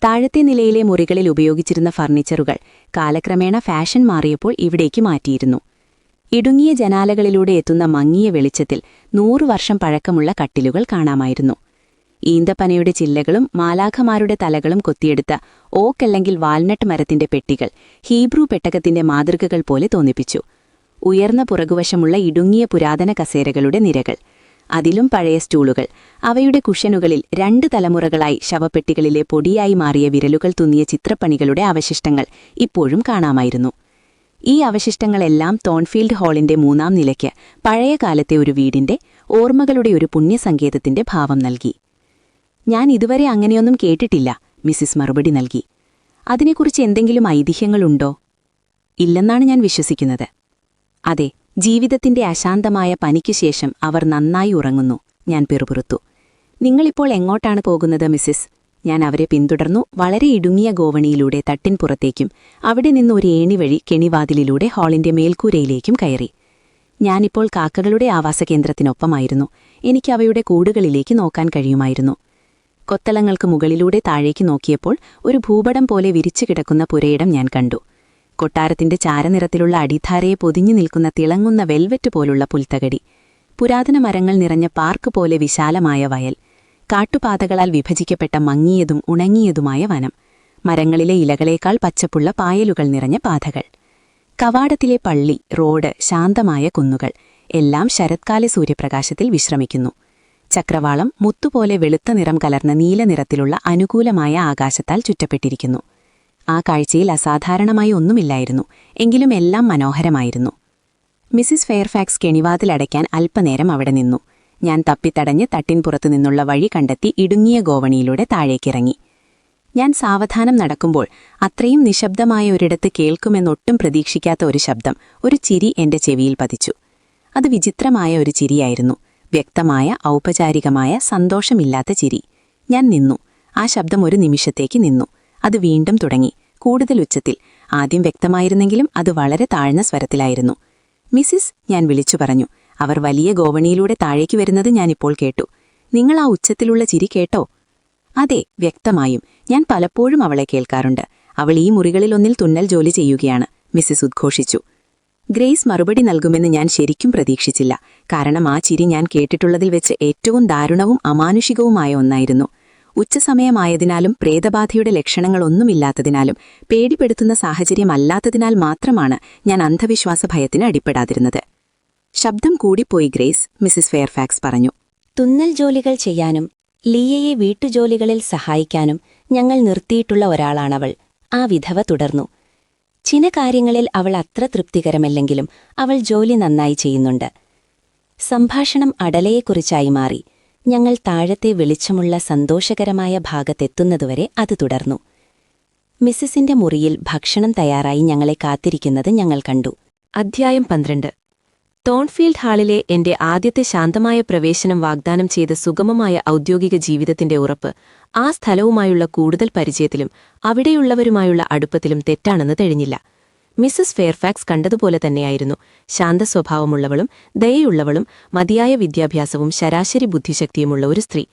താഴത്തെ നിലയിലെ മുറികളിൽ ഉപയോഗിച്ചിരുന്ന ഫർണിച്ചറുകൾ കാലക്രമേണ ഫാഷൻ മാറിയപ്പോൾ ഇവിടേക്ക് മാറ്റിയിരുന്നു. ഇടുങ്ങിയ ജനാലകളിലൂടെ എത്തുന്ന മങ്ങിയ വെളിച്ചത്തിൽ 100 വർഷം പഴക്കമുള്ള കട്ടിലുകൾ കാണാമായിരുന്നു. ഈന്തപ്പനയുടെ ചില്ലകളും മാലാഖമാരുടെ തലകളും കൊത്തിയെടുത്ത ഓക്ക് അല്ലെങ്കിൽ വാൽനട്ട് മരത്തിന്റെ പെട്ടികൾ ഹീബ്രു പെട്ടകത്തിന്റെ മാതൃകകൾ പോലെ തോന്നിപ്പിച്ചു. ഉയർന്ന പുറകുവശമുള്ള ഇടുങ്ങിയ പുരാതന കസേരകളുടെ നിരകൾ, അതിലും പഴയ സ്റ്റൂളുകൾ, അവയുടെ കുഷനുകളിൽ 2 തലമുറകളായി ശവപ്പെട്ടികളിലെ പൊടിയായി മാറിയ വിരലുകൾ തുന്നിയ ചിത്രപ്പണികളുടെ അവശിഷ്ടങ്ങൾ ഇപ്പോഴും കാണാമായിരുന്നു. ഈ അവശിഷ്ടങ്ങളെല്ലാം തോൺഫീൽഡ് ഹാളിന്റെ 3-ാം നിലയ്ക്ക് പഴയകാലത്തെ ഒരു വീടിന്റെ ഓർമ്മകളുടെ ഒരു പുണ്യസങ്കേതത്തിന്റെ ഭാവം നൽകി. ഞാൻ ഇതുവരെ അങ്ങനെയൊന്നും കേട്ടിട്ടില്ല, മിസ്സിസ് മറുപടി നൽകി. അതിനെക്കുറിച്ച് എന്തെങ്കിലും ഐതിഹ്യങ്ങളുണ്ടോ? ഇല്ലെന്നാണ് ഞാൻ വിശ്വസിക്കുന്നത്. അതെ, ജീവിതത്തിന്റെ അശാന്തമായ പനിക്കുശേഷം അവർ നന്നായി ഉറങ്ങുന്നു, ഞാൻ പിറുപിറുത്തു. നിങ്ങളിപ്പോൾ എങ്ങോട്ടാണ് പോകുന്നത് മിസ്സിസ്? ഞാൻ അവരെ പിന്തുടർന്നു. വളരെ ഇടുങ്ങിയ ഗോവണിയിലൂടെ തട്ടിൻപുറത്തേക്കും അവിടെ നിന്ന് ഒരു ഏണിവഴി കെണിവാതിലിലൂടെ ഹാളിന്റെ മേൽക്കൂരയിലേക്കും കയറി. ഞാനിപ്പോൾ കാക്കകളുടെ ആവാസകേന്ദ്രത്തിനൊപ്പമായിരുന്നു. എനിക്ക് അവയുടെ കൂടുകളിലേക്ക് നോക്കാൻ കഴിയുമായിരുന്നു. കൊത്തളങ്ങൾക്ക് മുകളിലൂടെ താഴേക്ക് നോക്കിയപ്പോൾ ഒരു ഭൂപടം പോലെ വിരിച്ചു കിടക്കുന്ന പുരയിടം ഞാൻ കണ്ടു. കൊട്ടാരത്തിന്റെ ചാരനിറത്തിലുള്ള അടിധാരയെ പൊതിഞ്ഞു നിൽക്കുന്ന തിളങ്ങുന്ന വെൽവെറ്റ് പോലുള്ള പുൽത്തകടി, പുരാതന മരങ്ങൾ നിറഞ്ഞ പാർക്ക് പോലെ വിശാലമായ വയൽ, കാട്ടുപാതകളാൽ വിഭജിക്കപ്പെട്ട മങ്ങിയതും ഉണങ്ങിയതുമായ വനം, മരങ്ങളിലെ ഇലകളേക്കാൾ പച്ചപ്പുള്ള പായലുകൾ നിറഞ്ഞ പാതകൾ, കവാടത്തിലെ പള്ളി, റോഡ്, ശാന്തമായ കുന്നുകൾ, എല്ലാം ശരത്കാല സൂര്യപ്രകാശത്തിൽ വിശ്രമിക്കുന്നു. ചക്രവാളം മുത്തുപോലെ വെളുത്ത നിറം കലർന്ന നീലനിറത്തിലുള്ള അനുകൂലമായ ആകാശത്താൽ ചുറ്റപ്പെട്ടിരിക്കുന്നു. ആ കാഴ്ചയിൽ അസാധാരണമായി ഒന്നുമില്ലായിരുന്നു, എങ്കിലും എല്ലാം മനോഹരമായിരുന്നു. മിസ്സിസ് ഫെയർഫാക്സ് കെണിവാതിലടയ്ക്കാൻ അല്പനേരം അവിടെ നിന്നു. ഞാൻ തപ്പിത്തടഞ്ഞ് തട്ടിൻപുറത്തു നിന്നുള്ള വഴി കണ്ടെത്തി ഇടുങ്ങിയ ഗോവണിയിലൂടെ താഴേക്കിറങ്ങി. ഞാൻ സാവധാനം നടക്കുമ്പോൾ അത്രയും നിശബ്ദമായ ഒരിടത്ത് കേൾക്കുമെന്നൊട്ടും പ്രതീക്ഷിക്കാത്ത ഒരു ശബ്ദം, ഒരു ചിരി എന്റെ ചെവിയിൽ പതിച്ചു. അത് വിചിത്രമായ ഒരു ചിരിയായിരുന്നു. വ്യക്തമായ, ഔപചാരികമായ, സന്തോഷമില്ലാത്ത ചിരി. ഞാൻ നിന്നു. ആ ശബ്ദം ഒരു നിമിഷത്തേക്ക് നിന്നു. അത് വീണ്ടും തുടങ്ങി, കൂടുതൽ ഉച്ചത്തിൽ. ആദ്യം വ്യക്തമായിരുന്നെങ്കിലും അത് വളരെ താഴ്ന്ന സ്വരത്തിലായിരുന്നു. മിസ്സിസ്, ഞാൻ വിളിച്ചു പറഞ്ഞു. അവർ വലിയ ഗോവണിയിലൂടെ താഴേക്ക് വരുന്നത് ഞാനിപ്പോൾ കേട്ടു. നിങ്ങൾ ആ ഉച്ചത്തിലുള്ള ചിരി കേട്ടോ? അതെ, വ്യക്തമായും. ഞാൻ പലപ്പോഴും അവളെ കേൾക്കാറുണ്ട്. അവൾ ഈ മുറികളിലൊന്നിൽ തുന്നൽ ജോലി ചെയ്യുകയാണ്, മിസ്സിസ് ഉദ്ഘോഷിച്ചു. ഗ്രേസ് മറുപടി നൽകുമെന്ന് ഞാൻ ശരിക്കും പ്രതീക്ഷിച്ചില്ല, കാരണം ആ ചിരി ഞാൻ കേട്ടിട്ടുള്ളതിൽ വെച്ച് ഏറ്റവും ദാരുണവും അമാനുഷികവുമായ ഒന്നായിരുന്നു. ഉച്ചസമയമായതിനാലും പ്രേതബാധയുടെ ലക്ഷണങ്ങളൊന്നുമില്ലാത്തതിനാലും പേടിപ്പെടുത്തുന്ന സാഹചര്യമല്ലാത്തതിനാൽ മാത്രമാണ് ഞാൻ അന്ധവിശ്വാസ ഭയത്തിന് അടിപ്പെടാതിരുന്നത്. ശബ്ദം കൂടിപ്പോയി ഗ്രേസ്, മിസ്സിസ് ഫെയർഫാക്സ് പറഞ്ഞു. തുന്നൽ ജോലികൾ ചെയ്യാനും ലീയയെ വീട്ടുജോലികളിൽ സഹായിക്കാനും ഞങ്ങൾ നിർത്തിയിട്ടുള്ള ഒരാളാണവൾ. ആ വിധവ തുടർന്നു. ചില കാര്യങ്ങളിൽ അവൾ അത്ര തൃപ്തികരമല്ലെങ്കിലും അവൾ ജോലി നന്നായി ചെയ്യുന്നുണ്ട്. സംഭാഷണം അടലയെക്കുറിച്ചായി മാറി. ഞങ്ങൾ താഴത്തെ വെളിച്ചമുള്ള സന്തോഷകരമായ ഭാഗത്തെത്തുന്നതുവരെ അത് തുടർന്നു. മിസ്സിസിന്റെ മുറിയിൽ ഭക്ഷണം തയ്യാറായി ഞങ്ങളെ കാത്തിരിക്കുന്നത് ഞങ്ങൾ കണ്ടു. അധ്യായം 12. തോൺഫീൽഡ് ഹാളിലെ എന്റെ ആദ്യത്തെ ശാന്തമായ പ്രവേശനം വാഗ്ദാനം ചെയ്ത സുഗമമായ ഔദ്യോഗിക ജീവിതത്തിന്റെ ഉറപ്പ് ആ സ്ഥലവുമായുള്ള കൂടുതൽ പരിചയത്തിലും അവിടെയുള്ളവരുമായുള്ള അടുപ്പത്തിലും തെറ്റാണെന്ന് തെളിഞ്ഞില്ല. മിസ്സസ് ഫെയർഫാക്സ് കണ്ടതുപോലെ തന്നെയായിരുന്നു. ശാന്തസ്വഭാവമുള്ളവളും ദയയുള്ളവളും മതിയായ വിദ്യാഭ്യാസവും ശരാശരി ബുദ്ധിശക്തിയുമുള്ള ഒരു സ്ത്രീ.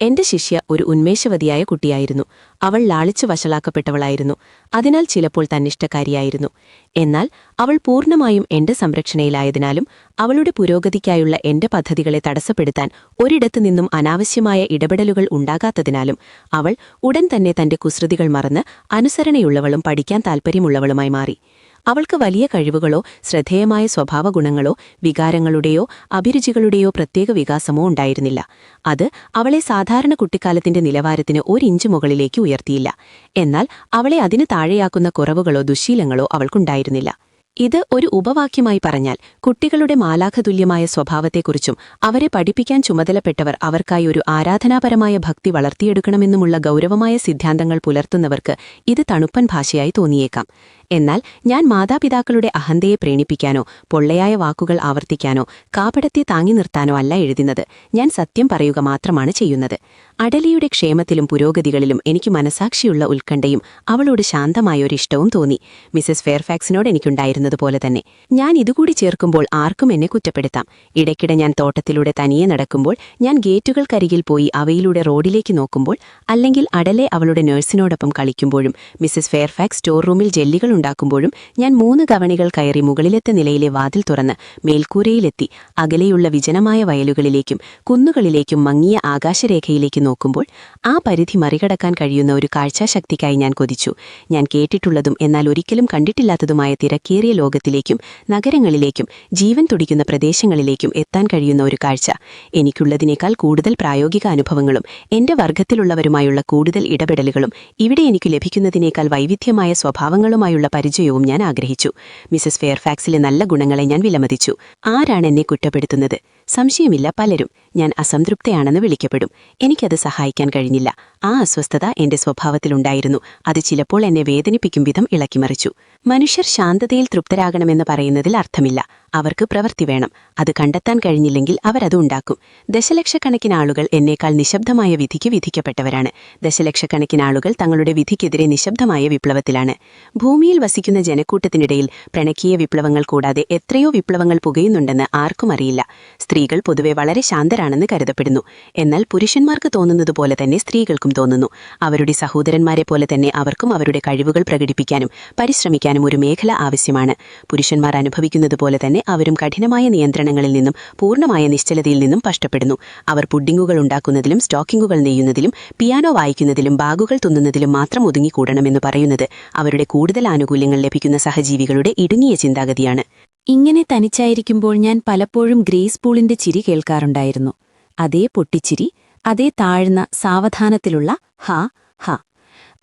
എന്റെ ശിഷ്യ ഒരു ഉന്മേഷവതിയായ കുട്ടിയായിരുന്നു. അവൾ ലാളിച്ചു വഷളാക്കപ്പെട്ടവളായിരുന്നു. അതിനാൽ ചിലപ്പോൾ തന്നിഷ്ടക്കാരിയായിരുന്നു. എന്നാൽ അവൾ പൂർണ്ണമായും എന്റെ സംരക്ഷണയിലായതിനാലും അവളുടെ പുരോഗതിക്കായുള്ള എന്റെ പദ്ധതികളെ തടസ്സപ്പെടുത്താൻ ഒരിടത്തു നിന്നും അനാവശ്യമായ ഇടപെടലുകൾ ഉണ്ടാകാത്തതിനാലും അവൾ ഉടൻ തന്നെ തന്റെ കുസൃതികൾ മറന്ന് അനുസരണയുള്ളവളും പഠിക്കാൻ താൽപ്പര്യമുള്ളവളുമായി മാറി. അവൾക്ക് വലിയ കഴിവുകളോ ശ്രദ്ധേയമായ സ്വഭാവഗുണങ്ങളോ വികാരങ്ങളുടെയോ അഭിരുചികളുടെയോ പ്രത്യേക വികാസമോ ഉണ്ടായിരുന്നില്ല. അത് അവളെ സാധാരണ കുട്ടിക്കാലത്തിന്റെ നിലവാരത്തിന് ഒരിഞ്ച് മുകളിലേക്ക് ഉയർത്തിയില്ല. എന്നാൽ അവളെ അതിന് താഴെയാക്കുന്ന കുറവുകളോ ദുശ്ശീലങ്ങളോ അവൾക്കുണ്ടായിരുന്നില്ല. ഇത് ഒരു ഉപവാക്യമായി പറഞ്ഞാൽ കുട്ടികളുടെ മാലാഖതുല്യമായ സ്വഭാവത്തെക്കുറിച്ചും അവരെ പഠിപ്പിക്കാൻ ചുമതലപ്പെട്ടവർ അവർക്കായി ഒരു ആരാധനാപരമായ ഭക്തി വളർത്തിയെടുക്കണമെന്നുമുള്ള ഗൗരവമായ സിദ്ധാന്തങ്ങൾ പുലർത്തുന്നവർക്ക് ഇത് തണുപ്പൻ ഭാഷയായി തോന്നിയേക്കാം. എന്നാൽ ഞാൻ മാതാപിതാക്കളുടെ അഹന്തയെ പ്രേണിപ്പിക്കാനോ പൊള്ളയായ വാക്കുകൾ ആവർത്തിക്കാനോ കാപടത്തെ താങ്ങി നിർത്താനോ അല്ല എഴുതുന്നത്. ഞാൻ സത്യം പറയുക മാത്രമാണ് ചെയ്യുന്നത്. അടലിയുടെ ക്ഷേമത്തിലും പുരോഗതികളിലും എനിക്ക് മനസാക്ഷിയുള്ള ഉത്കണ്ഠയും അവളോട് ശാന്തമായൊരിഷ്ടവും തോന്നി. മിസ്സസ് ഫെയർഫാക്സിനോട് എനിക്കുണ്ടായിരുന്നതുപോലെ തന്നെ. ഞാൻ ഇതുകൂടി ചേർക്കുമ്പോൾ ആർക്കും എന്നെ കുറ്റപ്പെടുത്താം. ഇടയ്ക്കിടെ ഞാൻ തോട്ടത്തിലൂടെ തനിയെ നടക്കുമ്പോൾ, ഞാൻ ഗേറ്റുകൾക്കരികിൽ പോയി അവയിലൂടെ റോഡിലേക്ക് നോക്കുമ്പോൾ, അല്ലെങ്കിൽ അടലെ അവളുടെ നഴ്സിനോടൊപ്പം കളിക്കുമ്പോഴും, മിസ്സസ് ഫെയർഫാക്സ് സ്റ്റോർ റൂമിൽ ജെല്ലികൾ ഉണ്ടാക്കുമ്പോഴും, ഞാൻ 3 കവണികൾ കയറി മുകളിലത്തെ നിലയിലെ വാതിൽ തുറന്ന് മേൽക്കൂരയിലെത്തി അകലെയുള്ള വിജനമായ വയലുകളിലേക്കും കുന്നുകളിലേക്കും മങ്ങിയ ആകാശരേഖയിലേക്ക് നോക്കുമ്പോൾ ആ പരിധി മറികടക്കാൻ കഴിയുന്ന ഒരു കാഴ്ചാശക്തിക്കായി ഞാൻ കൊതിച്ചു. ഞാൻ കേട്ടിട്ടുള്ളതും എന്നാൽ ഒരിക്കലും കണ്ടിട്ടില്ലാത്തതുമായ തിരക്കേറിയ ലോകത്തിലേക്കും നഗരങ്ങളിലേക്കും ജീവൻ തുടിക്കുന്ന പ്രദേശങ്ങളിലേക്കും എത്താൻ കഴിയുന്ന ഒരു കാഴ്ച. എനിക്കുള്ളതിനേക്കാൾ കൂടുതൽ പ്രായോഗിക അനുഭവങ്ങളും എന്റെ വർഗത്തിലുള്ളവരുമായുള്ള കൂടുതൽ ഇടപെടലുകളും ഇവിടെ എനിക്ക് ലഭിക്കുന്നതിനേക്കാൾ വൈവിധ്യമായ സ്വഭാവങ്ങളുമായുള്ള പരിചയവും ഞാൻ ആഗ്രഹിച്ചു. മിസ്സസ് ഫെയർഫാക്സിലെ നല്ല ഗുണങ്ങളെ ഞാൻ വിലമതിച്ചു. ആരാണ് എന്നെ കുറ്റപ്പെടുത്തുന്നത്? സംശയമില്ല, പലരും. ഞാൻ അസംതൃപ്തയാണെന്ന് വിളിക്കപ്പെടും. എനിക്കത് സഹായിക്കാൻ കഴിഞ്ഞില്ല. ആ അസ്വസ്ഥത എന്റെ സ്വഭാവത്തിലുണ്ടായിരുന്നു. അത് ചിലപ്പോൾ എന്നെ വേദനിപ്പിക്കും വിധം ഇളക്കിമറിച്ചു. മനുഷ്യർ ശാന്തതയിൽ തൃപ്തരാകണമെന്ന് പറയുന്നതിൽ അർത്ഥമില്ല. അവർക്ക് പ്രവൃത്തി വേണം. അത് കണ്ടെത്താൻ കഴിഞ്ഞില്ലെങ്കിൽ അവരത് ഉണ്ടാക്കും. ദശലക്ഷക്കണക്കിന് ആളുകൾ എന്നേക്കാൾ നിശബ്ദമായ വിധിക്ക് വിധിക്കപ്പെട്ടവരാണ്. ദശലക്ഷക്കണക്കിന് ആളുകൾ തങ്ങളുടെ വിധിക്കെതിരെ നിശബ്ദമായ വിപ്ലവത്തിലാണ്. ഭൂമിയിൽ വസിക്കുന്ന ജനക്കൂട്ടത്തിനിടയിൽ പ്രണക്കീയ വിപ്ലവങ്ങൾ കൂടാതെ എത്രയോ വിപ്ലവങ്ങൾ പുകയുന്നുണ്ടെന്ന് ആർക്കും അറിയില്ല. സ്ത്രീകൾ പൊതുവെ വളരെ ശാന്തരാണെന്ന് കരുതപ്പെടുന്നു. എന്നാൽ പുരുഷന്മാർക്ക് തോന്നുന്നതുപോലെ തന്നെ സ്ത്രീകൾക്കും തോന്നുന്നു. അവരുടെ സഹോദരന്മാരെ പോലെ തന്നെ അവർക്കും അവരുടെ കഴിവുകൾ പ്രകടിപ്പിക്കാനും പരിശ്രമിക്കാനും ഒരു മേഖല ആവശ്യമാണ്. പുരുഷന്മാർ അനുഭവിക്കുന്നതുപോലെ തന്നെ അവരും കഠിനമായ നിയന്ത്രണങ്ങളിൽ നിന്നും പൂർണ്ണമായ നിശ്ചലതയിൽ നിന്നും കഷ്ടപ്പെടുന്നു. അവർ പുഡിങ്ങുകൾ ഉണ്ടാക്കുന്നതിലും സ്റ്റോക്കിങ്ങുകൾ നെയ്യുന്നതിലും പിയാനോ വായിക്കുന്നതിലും ബാഗുകൾ തുന്നുന്നതിലും മാത്രം ഒതുങ്ങിക്കൂടണമെന്ന് പറയുന്നത് അവരുടെ കൂടുതൽ ആനുകൂല്യങ്ങൾ ലഭിക്കുന്ന സഹജീവികളുടെ ഇടുങ്ങിയ ചിന്താഗതിയാണ്. ഇങ്ങനെ തനിച്ചായിരിക്കുമ്പോൾ ഞാൻ പലപ്പോഴും ഗ്രേസ് പൂളിന്റെ ചിരി കേൾക്കാറുണ്ടായിരുന്നു. അതേ പൊട്ടിച്ചിരി, അതേ താഴ്ന്ന സാവധാനത്തിലുള്ള ഹാ ഹാ.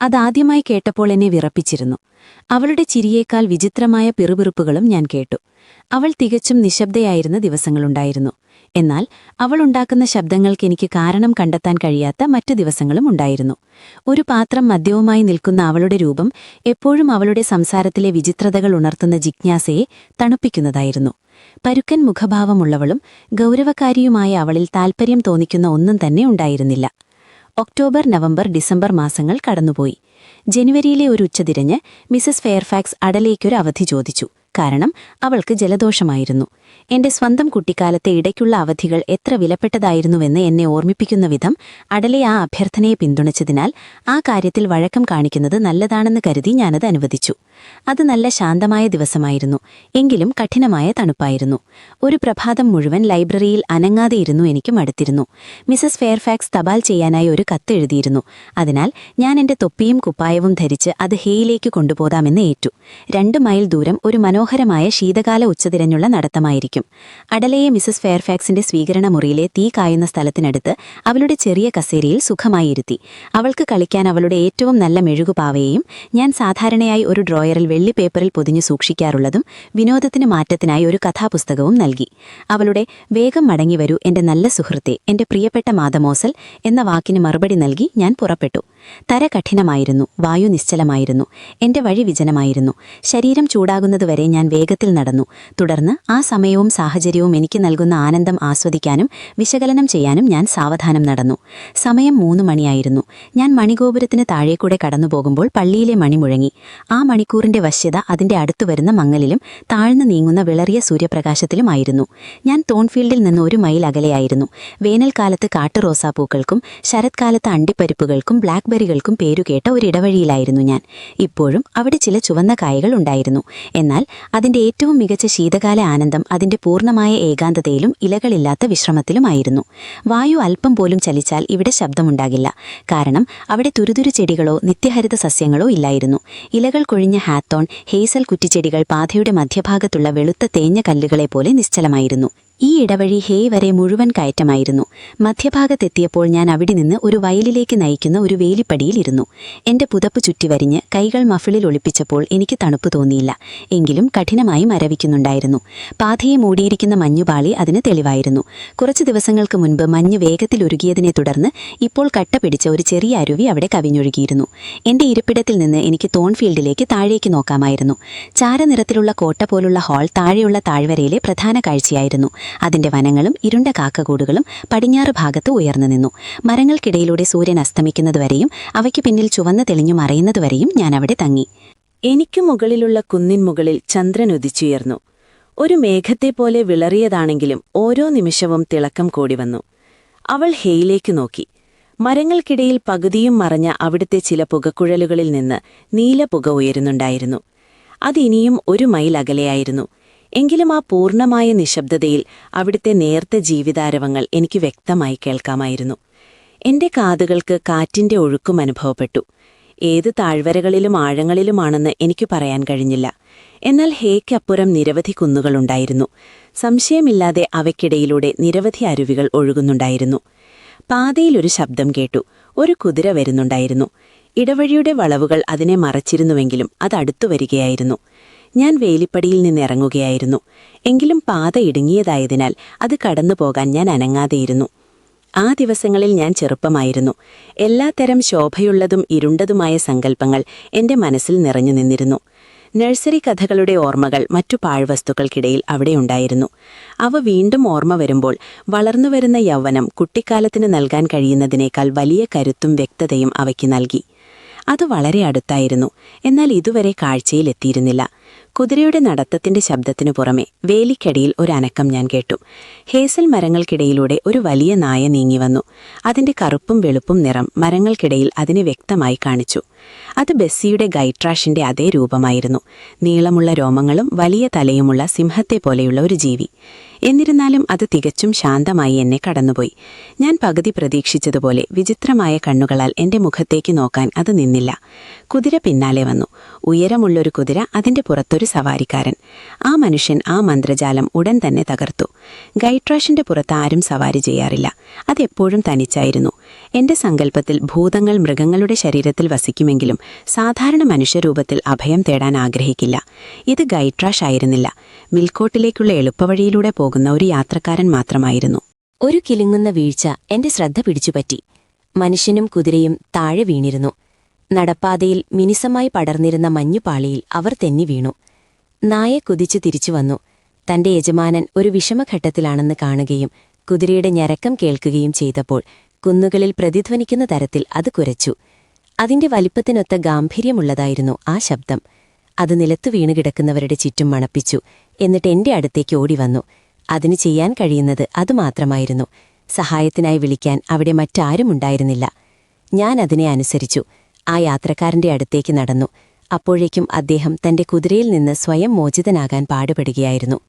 അതാദ്യമായി കേട്ടപ്പോൾ എന്നെ വിറപ്പിച്ചിരുന്നു. അവളുടെ ചിരിയേക്കാൾ വിചിത്രമായ പിറുപിറുപ്പുകളും ഞാൻ കേട്ടു. അവൾ തികച്ചും നിശബ്ദയായിരുന്ന ദിവസങ്ങളുണ്ടായിരുന്നു. എന്നാൽ അവളുണ്ടാക്കുന്ന ശബ്ദങ്ങൾക്ക് എനിക്ക് കാരണം കണ്ടെത്താൻ കഴിയാത്ത മറ്റു ദിവസങ്ങളും ഉണ്ടായിരുന്നു. ഒരു പാത്രം മദ്യവുമായി നിൽക്കുന്ന അവളുടെ രൂപം എപ്പോഴും അവളുടെ സംസാരത്തിലെ വിചിത്രതകൾ ഉണർത്തുന്ന ജിജ്ഞാസയെ തണുപ്പിക്കുന്നതായിരുന്നു. പരുക്കൻ മുഖഭാവമുള്ളവളും ഗൗരവകാരിയുമായ അവളിൽ താൽപ്പര്യം തോന്നിക്കുന്ന ഒന്നും തന്നെ ഉണ്ടായിരുന്നില്ല. ഒക്ടോബർ, നവംബർ, ഡിസംബർ മാസങ്ങൾ കടന്നുപോയി. ജനുവരിയിലെ ഒരു ഉച്ചതിരിഞ്ഞ് മിസസ് ഫെയർഫാക്സ് അടലേക്കൊരു അവധി ചോദിച്ചു. കാരണം അവൾക്ക് ജലദോഷമായിരുന്നു. എന്റെ സ്വന്തം കുട്ടിക്കാലത്തെ ഇടയ്ക്കുള്ള അവധികൾ എത്ര വിലപ്പെട്ടതായിരുന്നുവെന്ന് എന്നെ ഓർമ്മിപ്പിക്കുന്ന വിധം അടലെ ആ അഭ്യർത്ഥനയെ പിന്തുണച്ചതിനാൽ ആ കാര്യത്തിൽ വഴക്കം കാണിക്കുന്നത് നല്ലതാണെന്ന് കരുതി ഞാനത് അനുവദിച്ചു. അത് നല്ല ശാന്തമായ ദിവസമായിരുന്നു, എങ്കിലും കഠിനമായ തണുപ്പായിരുന്നു. ഒരു പ്രഭാതം മുഴുവൻ ലൈബ്രറിയിൽ അനങ്ങാതെ ഇരുന്നു എനിക്ക് മടുത്തിരുന്നു. മിസസ് ഫെയർഫാക്സ് തപാൽ ചെയ്യാനായി ഒരു കത്തെഴുതിയിരുന്നു. അതിനാൽ ഞാൻ എന്റെ തൊപ്പിയും കുപ്പായവും ധരിച്ച് അത് ഹേയിലേക്ക് കൊണ്ടുപോകാമെന്ന് ഏറ്റു. 2 മൈൽ ദൂരം ഒരു മനോഹരമായ ശീതകാല ഉച്ചതിരഞ്ഞുള്ള നടത്തമായിരിക്കും. അഡലയെ മിസസ് ഫെയർഫാക്സിന്റെ സ്വീകരണ മുറിയിലെ തീ കായുന്ന സ്ഥലത്തിനടുത്ത് അവളുടെ ചെറിയ കസേരയിൽ സുഖമായിരുത്തി. അവൾക്ക് കളിക്കാൻ അവളുടെ ഏറ്റവും നല്ല മെഴുകുപാവയെയും ഞാൻ സാധാരണയായി ഒരു ഡ്രോയറിൽ വെള്ളി പേപ്പറിൽ പൊതിഞ്ഞു സൂക്ഷിക്കാറുള്ളതും വിനോദത്തിന് മാറ്റത്തിനായി ഒരു കഥാപുസ്തകവും നൽകി. അവളുടെ "വേഗം മടങ്ങിവരൂ എന്റെ നല്ല സുഹൃത്തെ, എന്റെ പ്രിയപ്പെട്ട മാതമോസൽ" എന്ന വാക്കിന് മറുപടി നൽകി ഞാൻ പുറപ്പെട്ടു. തര കഠിനമായിരുന്നു, വായു നിശ്ചലമായിരുന്നു, എന്റെ വഴി വിജനമായിരുന്നു. ശരീരം ചൂടാകുന്നതുവരെ ഞാൻ വേഗത്തിൽ നടന്നു. തുടർന്ന് ആ സമയവും സാഹചര്യവും എനിക്ക് നൽകുന്ന ആനന്ദം ആസ്വദിക്കാനും വിശകലനം ചെയ്യാനും ഞാൻ സാവധാനം നടന്നു. സമയം 3 മണിയായിരുന്നു. ഞാൻ മണിഗോപുരത്തിന് താഴേക്കൂടെ കടന്നുപോകുമ്പോൾ പള്ളിയിലെ മണി മുഴങ്ങി. ആ മണിക്കൂറിന്റെ വശ്യത അതിന്റെ അടുത്തുവരുന്ന മങ്ങലിലും താഴ്ന്നു നീങ്ങുന്ന വിളറിയ സൂര്യപ്രകാശത്തിലുമായിരുന്നു. ഞാൻ തോൺഫീൽഡിൽ നിന്ന് 1 മൈൽ അകലെയായിരുന്നു. വേനൽക്കാലത്ത് കാട്ടുറോസാപ്പൂക്കൾക്കും ശരത്കാലത്ത് അണ്ടിപ്പരിപ്പുകൾക്കും ബ്ലാക്ക്ബെറികൾക്കും പേരുകേട്ട ഒരിടവഴിയിലായിരുന്നു ഞാൻ. ഇപ്പോഴും അവിടെ ചില ചുവന്ന കായകൾ ഉണ്ടായിരുന്നു. എന്നാൽ അതിന്റെ ഏറ്റവും മികച്ച ശീതകാല ആനന്ദം അതിന്റെ പൂർണ്ണമായ ഏകാന്തതയിലും ഇലകളില്ലാത്ത വിശ്രമത്തിലുമായിരുന്നു. വായു അല്പം പോലും ചലിച്ചാൽ ഇവിടെ ശബ്ദമുണ്ടാകില്ല. കാരണം അവിടെ തുരുതുരു ചെടികളോ നിത്യഹരിത സസ്യങ്ങളോ ഇല്ലായിരുന്നു. ഇലകൾ കൊഴിഞ്ഞ ഹാത്തോൺ, ഹേസൽ കുറ്റിച്ചെടികൾ പാതയുടെ മധ്യഭാഗത്തുള്ള വെളുത്ത തേഞ്ഞ കല്ലുകളെപ്പോലെ നിശ്ചലമായിരുന്നു. ഈ ഇടവഴി ഹേ വരെ മുഴുവൻ കയറ്റമായിരുന്നു. മധ്യഭാഗത്തെത്തിയപ്പോൾ ഞാൻ അവിടെ നിന്ന് ഒരു വയലിലേക്ക് നയിക്കുന്ന ഒരു വേലിപ്പടിയിലിരുന്നു. എന്റെ പുതപ്പ് ചുറ്റിവരിഞ്ഞ് കൈകൾ മഫിളിൽ ഒളിപ്പിച്ചപ്പോൾ എനിക്ക് തണുപ്പ് തോന്നിയില്ല. എങ്കിലും കഠിനമായി മരവിക്കുന്നുണ്ടായിരുന്നു. പാതയെ മൂടിയിരിക്കുന്ന മഞ്ഞുപാളി അതിന് തെളിവായിരുന്നു. കുറച്ചു ദിവസങ്ങൾക്ക് മുൻപ് മഞ്ഞ് വേഗത്തിൽ ഉരുകിയതിനെ തുടർന്ന് ഇപ്പോൾ കട്ട പിടിച്ച ഒരു ചെറിയ അരുവി അവിടെ കവിഞ്ഞൊഴുകിയിരുന്നു. എന്റെ ഇരിപ്പിടത്തിൽ നിന്ന് എനിക്ക് തോൺഫീൽഡിലേക്ക് താഴേക്ക് നോക്കാമായിരുന്നു. ചാരനിറത്തിലുള്ള കോട്ട പോലുള്ള ഹാൾ താഴെയുള്ള താഴ്വരയിലെ പ്രധാന കാഴ്ചയായിരുന്നു. അതിന്റെ വനങ്ങളും ഇരുണ്ട കാക്കകൂടുകളും പടിഞ്ഞാറ് ഭാഗത്ത് ഉയർന്നു നിന്നു. മരങ്ങൾക്കിടയിലൂടെ സൂര്യൻ അസ്തമിക്കുന്നതുവരെയും അവയ്ക്ക് പിന്നിൽ ചുവന്ന് തെളിഞ്ഞു മറയുന്നതുവരെയും ഞാൻ അവിടെ തങ്ങി. എനിക്കു മുകളിലുള്ള കുന്നിൻ മുകളിൽ ചന്ദ്രൻ ഉദിച്ചുയർന്നു. ഒരു മേഘത്തെപ്പോലെ വിളറിയതാണെങ്കിലും ഓരോ നിമിഷവും തിളക്കം കൂടി വന്നു. അവൾ ഹേയിലേക്ക് നോക്കി. മരങ്ങൾക്കിടയിൽ പകുതിയും മറഞ്ഞ അവിടുത്തെ ചില പുകക്കുഴലുകളിൽ നിന്ന് നീല പുക ഉയരുന്നുണ്ടായിരുന്നു. അതിനിയും 1 മൈൽ അകലെയായിരുന്നു. എങ്കിലും ആ പൂർണ്ണമായ നിശബ്ദതയിൽ അവിടുത്തെ നേർത്ത ജീവിതാരവങ്ങൾ എനിക്ക് വ്യക്തമായി കേൾക്കാമായിരുന്നു. എന്റെ കാതുകൾക്ക് കാറ്റിന്റെ ഒഴുക്കും അനുഭവപ്പെട്ടു. ഏത് താഴ്വരകളിലും ആഴങ്ങളിലുമാണെന്ന് എനിക്ക് പറയാൻ കഴിഞ്ഞില്ല. എന്നാൽ ഹേക്കപ്പുറം നിരവധി കുന്നുകളുണ്ടായിരുന്നു. സംശയമില്ലാതെ അവയ്ക്കിടയിലൂടെ നിരവധി അരുവികൾ ഒഴുകുന്നുണ്ടായിരുന്നു. പാതയിലൊരു ശബ്ദം കേട്ടു. ഒരു കുതിര വരുന്നുണ്ടായിരുന്നു. ഇടവഴിയുടെ വളവുകൾ അതിനെ മറച്ചിരുന്നുവെങ്കിലും അതടുത്തു വരികയായിരുന്നു. ഞാൻ വേലിപ്പടിയിൽ നിന്നിറങ്ങുകയായിരുന്നു. എങ്കിലും പാത ഇടുങ്ങിയതായതിനാൽ അത് കടന്നുപോകാൻ ഞാൻ അനങ്ങാതെയിരുന്നു. ആ ദിവസങ്ങളിൽ ഞാൻ ചെറുപ്പമായിരുന്നു. എല്ലാത്തരം ശോഭയുള്ളതും ഇരുണ്ടതുമായ സങ്കല്പങ്ങൾ എന്റെ മനസ്സിൽ നിറഞ്ഞു നിന്നിരുന്നു. നഴ്സറി കഥകളുടെ ഓർമ്മകൾ മറ്റു പാഴ്വസ്തുക്കൾക്കിടയിൽ അവിടെയുണ്ടായിരുന്നു. അവ വീണ്ടും ഓർമ്മ വരുമ്പോൾ വളർന്നുവരുന്ന യൗവനം കുട്ടിക്കാലത്തിന് നൽകാൻ കഴിയുന്നതിനേക്കാൾ വലിയ കരുത്തും വ്യക്തതയും അവയ്ക്ക് നൽകി. അത് വളരെ അടുത്തായിരുന്നു. എന്നാൽ ഇതുവരെ കാഴ്ചയിലെത്തിയിരുന്നില്ല. കുതിരയുടെ നടത്തത്തിന്റെ ശബ്ദത്തിനു പുറമെ വേലിക്കടിയിൽ ഒരനക്കം ഞാൻ കേട്ടു. ഹേസൽ മരങ്ങൾക്കിടയിലൂടെ ഒരു വലിയ നായ നീങ്ങിവന്നു. അതിന്റെ കറുപ്പും വെളുപ്പും നിറം മരങ്ങൾക്കിടയിൽ അതിനെ വ്യക്തമായി കാണിച്ചു. അത് ബെസ്സിയുടെ ഗൈട്രാഷിന്റെ അതേ രൂപമായിരുന്നു. നീളമുള്ള രോമങ്ങളും വലിയ തലയുമുള്ള സിംഹത്തെപ്പോലെയുള്ള ഒരു ജീവി. എന്നിരുന്നാലും അത് തികച്ചും ശാന്തമായി എന്നെ കടന്നുപോയി. ഞാൻ പകുതി പ്രതീക്ഷിച്ചതുപോലെ വിചിത്രമായ കണ്ണുകളാൽ എന്റെ മുഖത്തേക്ക് നോക്കാൻ അത് നിന്നില്ല. കുതിര പിന്നാലെ വന്നു. ഉയരമുള്ളൊരു കുതിര, അതിന്റെ പുറത്തൊരു സവാരിക്കാരൻ. ആ മനുഷ്യൻ ആ മന്ത്രജാലം ഉടൻ തന്നെ തകർത്തു. ഗൈട്രാഷിന്റെ പുറത്ത് ആരും സവാരി ചെയ്യാറില്ല. അതെപ്പോഴും തനിച്ചായിരുന്നു. എന്റെ സങ്കല്പത്തിൽ ഭൂതങ്ങൾ മൃഗങ്ങളുടെ ശരീരത്തിൽ വസിക്കുമെങ്കിലും സാധാരണ മനുഷ്യരൂപത്തിൽ അഭയം തേടാൻ ആഗ്രഹിക്കില്ല. ഇത് ഗൈട്രാഷ് ആയിരുന്നില്ല. മിൽക്കോട്ടിലേക്കുള്ള എളുപ്പവഴിയിലൂടെ പോകുന്ന ഒരു യാത്രക്കാരൻ മാത്രമായിരുന്നു. ഒരു കിലുങ്ങുന്ന വീഴ്ച എന്റെ ശ്രദ്ധ പിടിച്ചുപറ്റി. മനുഷ്യനും കുതിരയും താഴെ വീണിരുന്നു. നടപ്പാതയിൽ മിനുസമായി പടർന്നിരുന്ന മഞ്ഞുപാളിയിൽ അവർ തെന്നി വീണു. നായ കുതിച്ചു തിരിച്ചു വന്നു. തന്റെ യജമാനൻ ഒരു വിഷമഘട്ടത്തിലാണെന്ന് കാണുകയും കുതിരയുടെ ഞരക്കം കേൾക്കുകയും ചെയ്തപ്പോൾ കുന്നുകളിൽ പ്രതിധ്വനിക്കുന്ന തരത്തിൽ അത് കുരച്ചു. അതിന്റെ വലിപ്പത്തിനൊത്ത ഗാംഭീര്യമുള്ളതായിരുന്നു ആ ശബ്ദം. അത് നിലത്തു വീണുകിടക്കുന്നവരുടെ ചുറ്റും മണപ്പിച്ചു. എന്നിട്ട് എന്റെ അടുത്തേക്ക് ഓടിവന്നു. അതിന് ചെയ്യാൻ കഴിയുന്നത് അതുമാത്രമായിരുന്നു. സഹായത്തിനായി വിളിക്കാൻ അവിടെ മറ്റാരുമുണ്ടായിരുന്നില്ല. ഞാൻ അതിനെ അനുസരിച്ചു. ആ യാത്രക്കാരന്റെ അടുത്തേക്ക് നടന്നു. അപ്പോഴേക്കും അദ്ദേഹം തന്റെ കുതിരയിൽ നിന്ന് സ്വയം മോചിതനാകാൻ പാടുപെടുകയായിരുന്നു.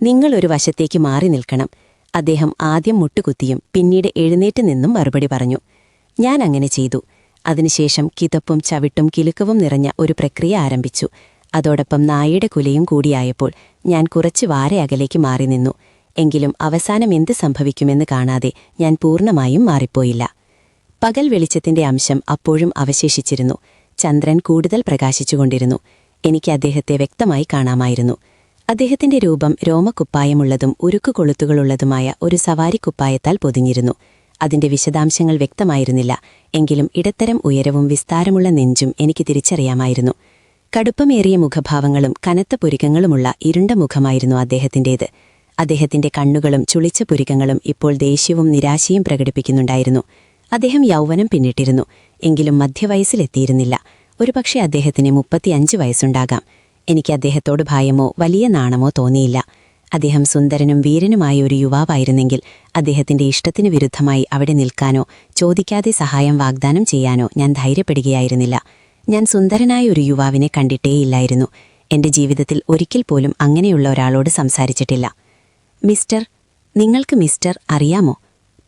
നിങ്ങളൊരു വശത്തേക്ക് മാറി നിൽക്കണം. അദ്ദേഹം ആദ്യം മുട്ടുകുത്തിയും പിന്നീട് എഴുന്നേറ്റ് നിന്നും മറുപടി പറഞ്ഞു. ഞാൻ അങ്ങനെ ചെയ്തു. അതിനുശേഷം കിതപ്പും ചവിട്ടും കിലുക്കവും നിറഞ്ഞ ഒരു പ്രക്രിയ ആരംഭിച്ചു. അതോടൊപ്പം നായയുടെ കുലയും കൂടിയായപ്പോൾ ഞാൻ കുറച്ച് വാര അകലേക്ക് മാറി നിന്നു. എങ്കിലും അവസാനം എന്ത് സംഭവിക്കുമെന്ന് കാണാതെ ഞാൻ പൂർണ്ണമായും മാറിപ്പോയില്ല. പകൽ വെളിച്ചത്തിന്റെ അംശം അപ്പോഴും അവശേഷിച്ചിരുന്നു. ചന്ദ്രൻ കൂടുതൽ പ്രകാശിച്ചുകൊണ്ടിരുന്നു. എനിക്ക് അദ്ദേഹത്തെ വ്യക്തമായി കാണാമായിരുന്നു. അദ്ദേഹത്തിന്റെ രൂപം രോമക്കുപ്പായമുള്ളതും ഉരുക്കുകൊളുത്തുകളുള്ളതുമായ ഒരു സവാരിക്കുപ്പായത്താൽ പൊതിഞ്ഞിരുന്നു. അതിന്റെ വിശദാംശങ്ങൾ വ്യക്തമായിരുന്നില്ല. എങ്കിലും ഇടത്തരം ഉയരവും വിസ്താരമുള്ള നെഞ്ചും എനിക്ക് തിരിച്ചറിയാമായിരുന്നു. കടുപ്പമേറിയ മുഖഭാവങ്ങളും കനത്ത പുരികങ്ങളുമുള്ള ഇരുണ്ട മുഖമായിരുന്നു അദ്ദേഹത്തിന്റേത്. അദ്ദേഹത്തിന്റെ കണ്ണുകളും ചുളിച്ച പുരികങ്ങളും ഇപ്പോൾ ദേഷ്യവും നിരാശയും പ്രകടിപ്പിക്കുന്നുണ്ടായിരുന്നു. അദ്ദേഹം യൗവനം പിന്നിട്ടിരുന്നു. എങ്കിലും മധ്യവയസ്സിലെത്തിയിരുന്നില്ല. ഒരുപക്ഷെ അദ്ദേഹത്തിന് 35 വയസ്സുണ്ടാകാം. എനിക്ക് അദ്ദേഹത്തോട് ഭയമോ വലിയ നാണമോ തോന്നിയില്ല. അദ്ദേഹം സുന്ദരനും വീരനുമായ ഒരു യുവാവായിരുന്നെങ്കിൽ അദ്ദേഹത്തിന്റെ ഇഷ്ടത്തിനു വിരുദ്ധമായി അവിടെ നിൽക്കാനോ ചോദിക്കാതെ സഹായം വാഗ്ദാനം ചെയ്യാനോ ഞാൻ ധൈര്യപ്പെടുകയായിരുന്നില്ല. ഞാൻ സുന്ദരനായ ഒരു യുവാവിനെ കണ്ടിട്ടേയില്ലായിരുന്നു. എന്റെ ജീവിതത്തിൽ ഒരിക്കൽ പോലും അങ്ങനെയുള്ള ഒരാളോട് സംസാരിച്ചിട്ടില്ല. മിസ്റ്റർ, നിങ്ങൾക്ക് മിസ്റ്റർ അറിയാമോ?